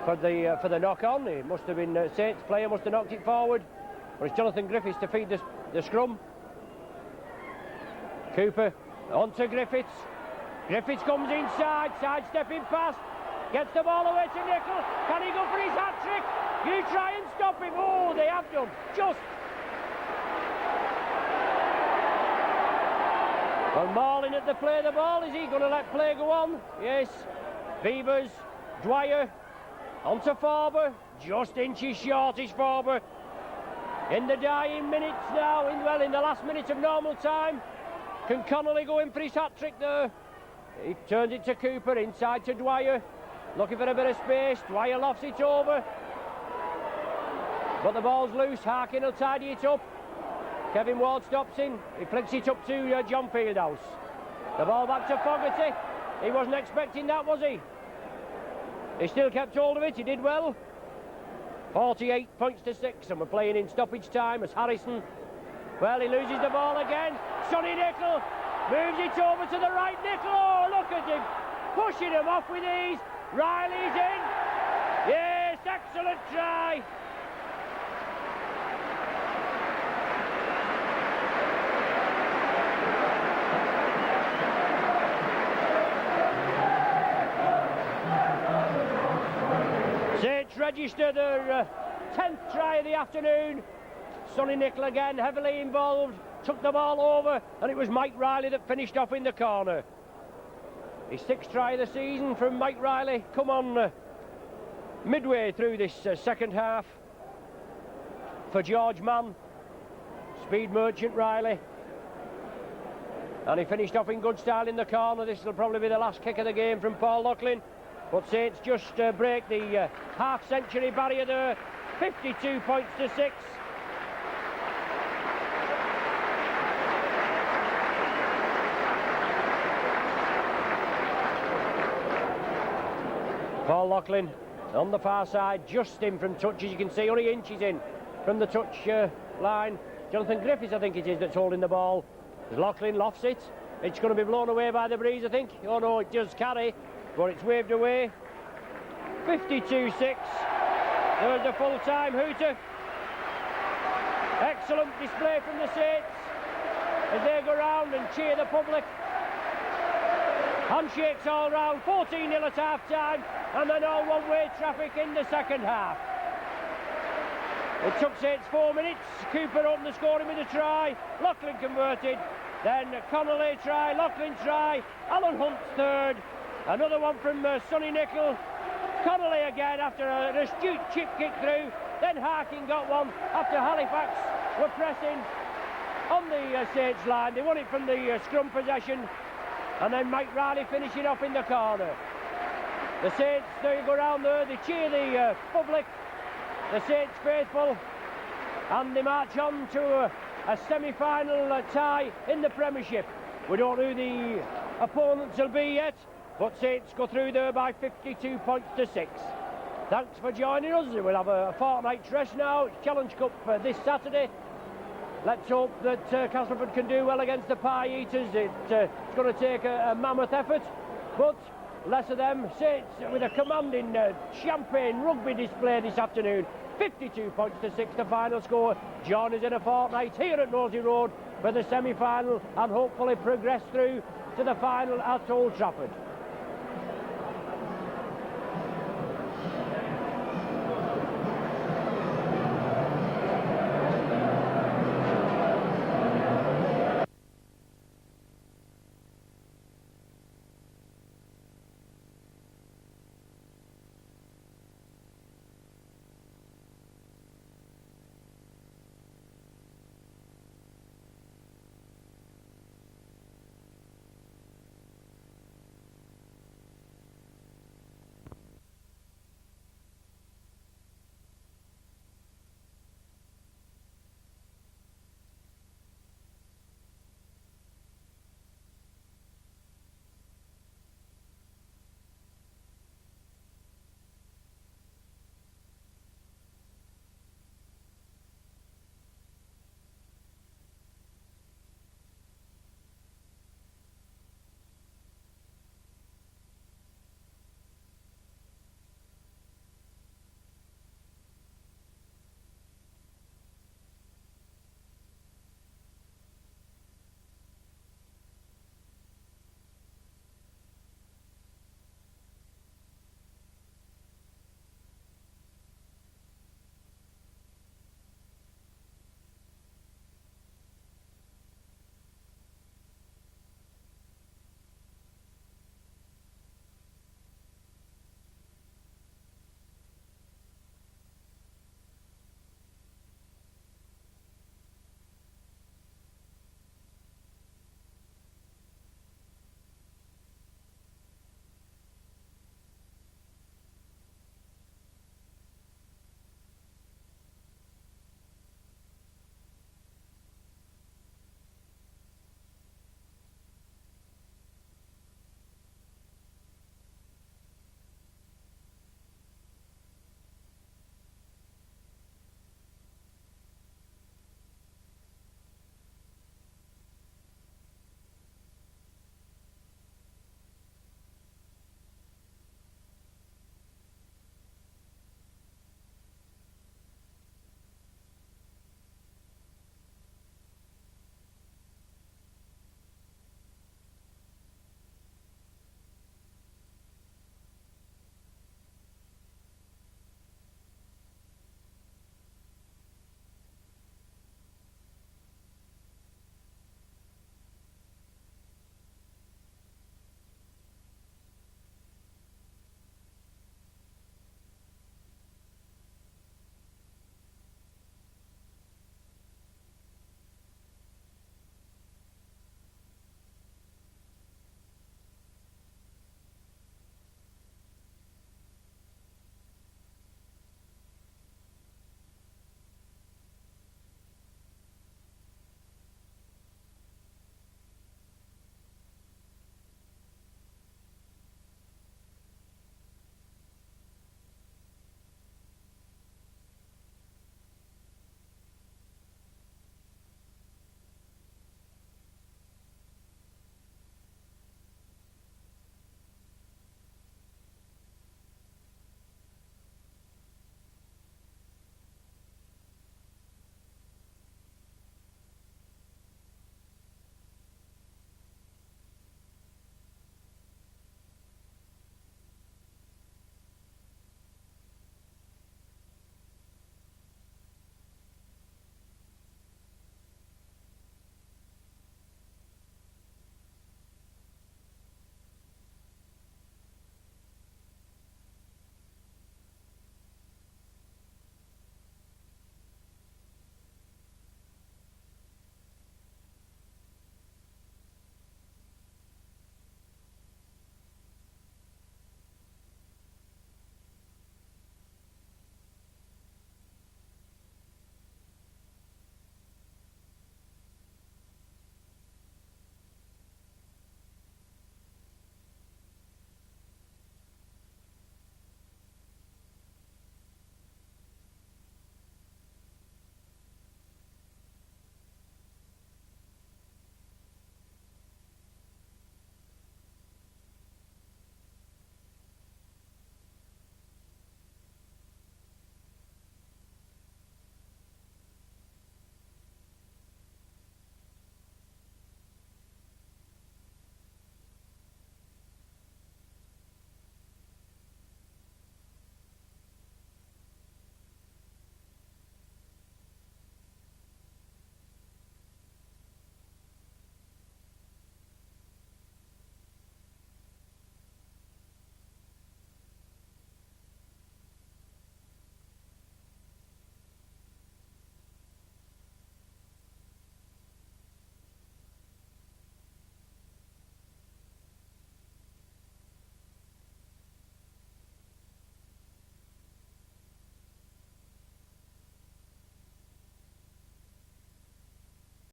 for the knock-on. It must have been Saints player must have knocked it forward. But it's Jonathan Griffiths to feed the scrum. Cooper on to Griffiths. Griffiths comes inside, sidestepping past, gets the ball away to Nicol. Can he go for his hat-trick? You try and stop him. Oh, they have done. Just. Well, Marlin at the play of the ball. Is he going to let play go on? Yes. Beavers, Dwyer, on to Farber. Just inches short is Farber. In the dying minutes now, in the last minute of normal time. Can Connolly go in for his hat-trick there? He turns it to Cooper, inside to Dwyer. Looking for a bit of space. Dwyer lofts it over. But the ball's loose. Harkin will tidy it up. Kevin Ward stops in. He flicks it up to John Fieldhouse. The ball back to Fogarty. He wasn't expecting that, was he? He still kept hold of it. He did well. 48 points to 6, and we're playing in stoppage time as Harrison. Well, he loses the ball again. Sonny Nicol moves it over to the right. Nicol, oh, look at him, pushing him off with ease. Riley's in. Yes, excellent try. Saints register their 10th try of the afternoon. Sonny Nicol again, heavily involved, took the ball over, and it was Mike Riley that finished off in the corner. His 6th try of the season from Mike Riley. Come on, midway through this second half for George Mann, speed merchant Riley. And he finished off in good style in the corner. This will probably be the last kick of the game from Paul Loughlin. But Saints just break the half-century barrier there. 52 points to 6. Paul Loughlin on the far side, just in from touch, as you can see, only inches in from the touch line. Jonathan Griffiths, I think it is, that's holding the ball. As Loughlin lofts it, it's going to be blown away by the breeze, I think. Oh no, it does carry, but it's waved away. 52-6. There's the full-time hooter. Excellent display from the Saints as they go round and cheer the public. Handshakes all round, 14-0 at half-time, and then all one-way traffic in the second half. It took Saints 4 minutes. Cooper opened the scoring with a try. Loughlin converted. Then Connolly try, Loughlin try. Alan Hunt's third. Another one from Sonny Nicol. Connolly again after an astute chip kick through. Then Harkin got one after Halifax were pressing on the Saints line. They won it from the scrum possession. And then Mike Riley finishing off in the corner. The Saints, they go round there, they cheer the public, the Saints faithful, and they march on to a semi-final tie in the Premiership. We don't know who the opponents will be yet, but Saints go through there by 52 points to 6. Thanks for joining us. We'll have a fortnight's rest now. It's Challenge Cup this Saturday. Let's hope that Castleford can do well against the Pie Eaters. It's going to take a mammoth effort, but less of them. Saints with a commanding champagne rugby display this afternoon. 52 points to 6, the final score. Join us in a fortnight here at Nosey Road for the semi-final and hopefully progress through to the final at Old Trafford.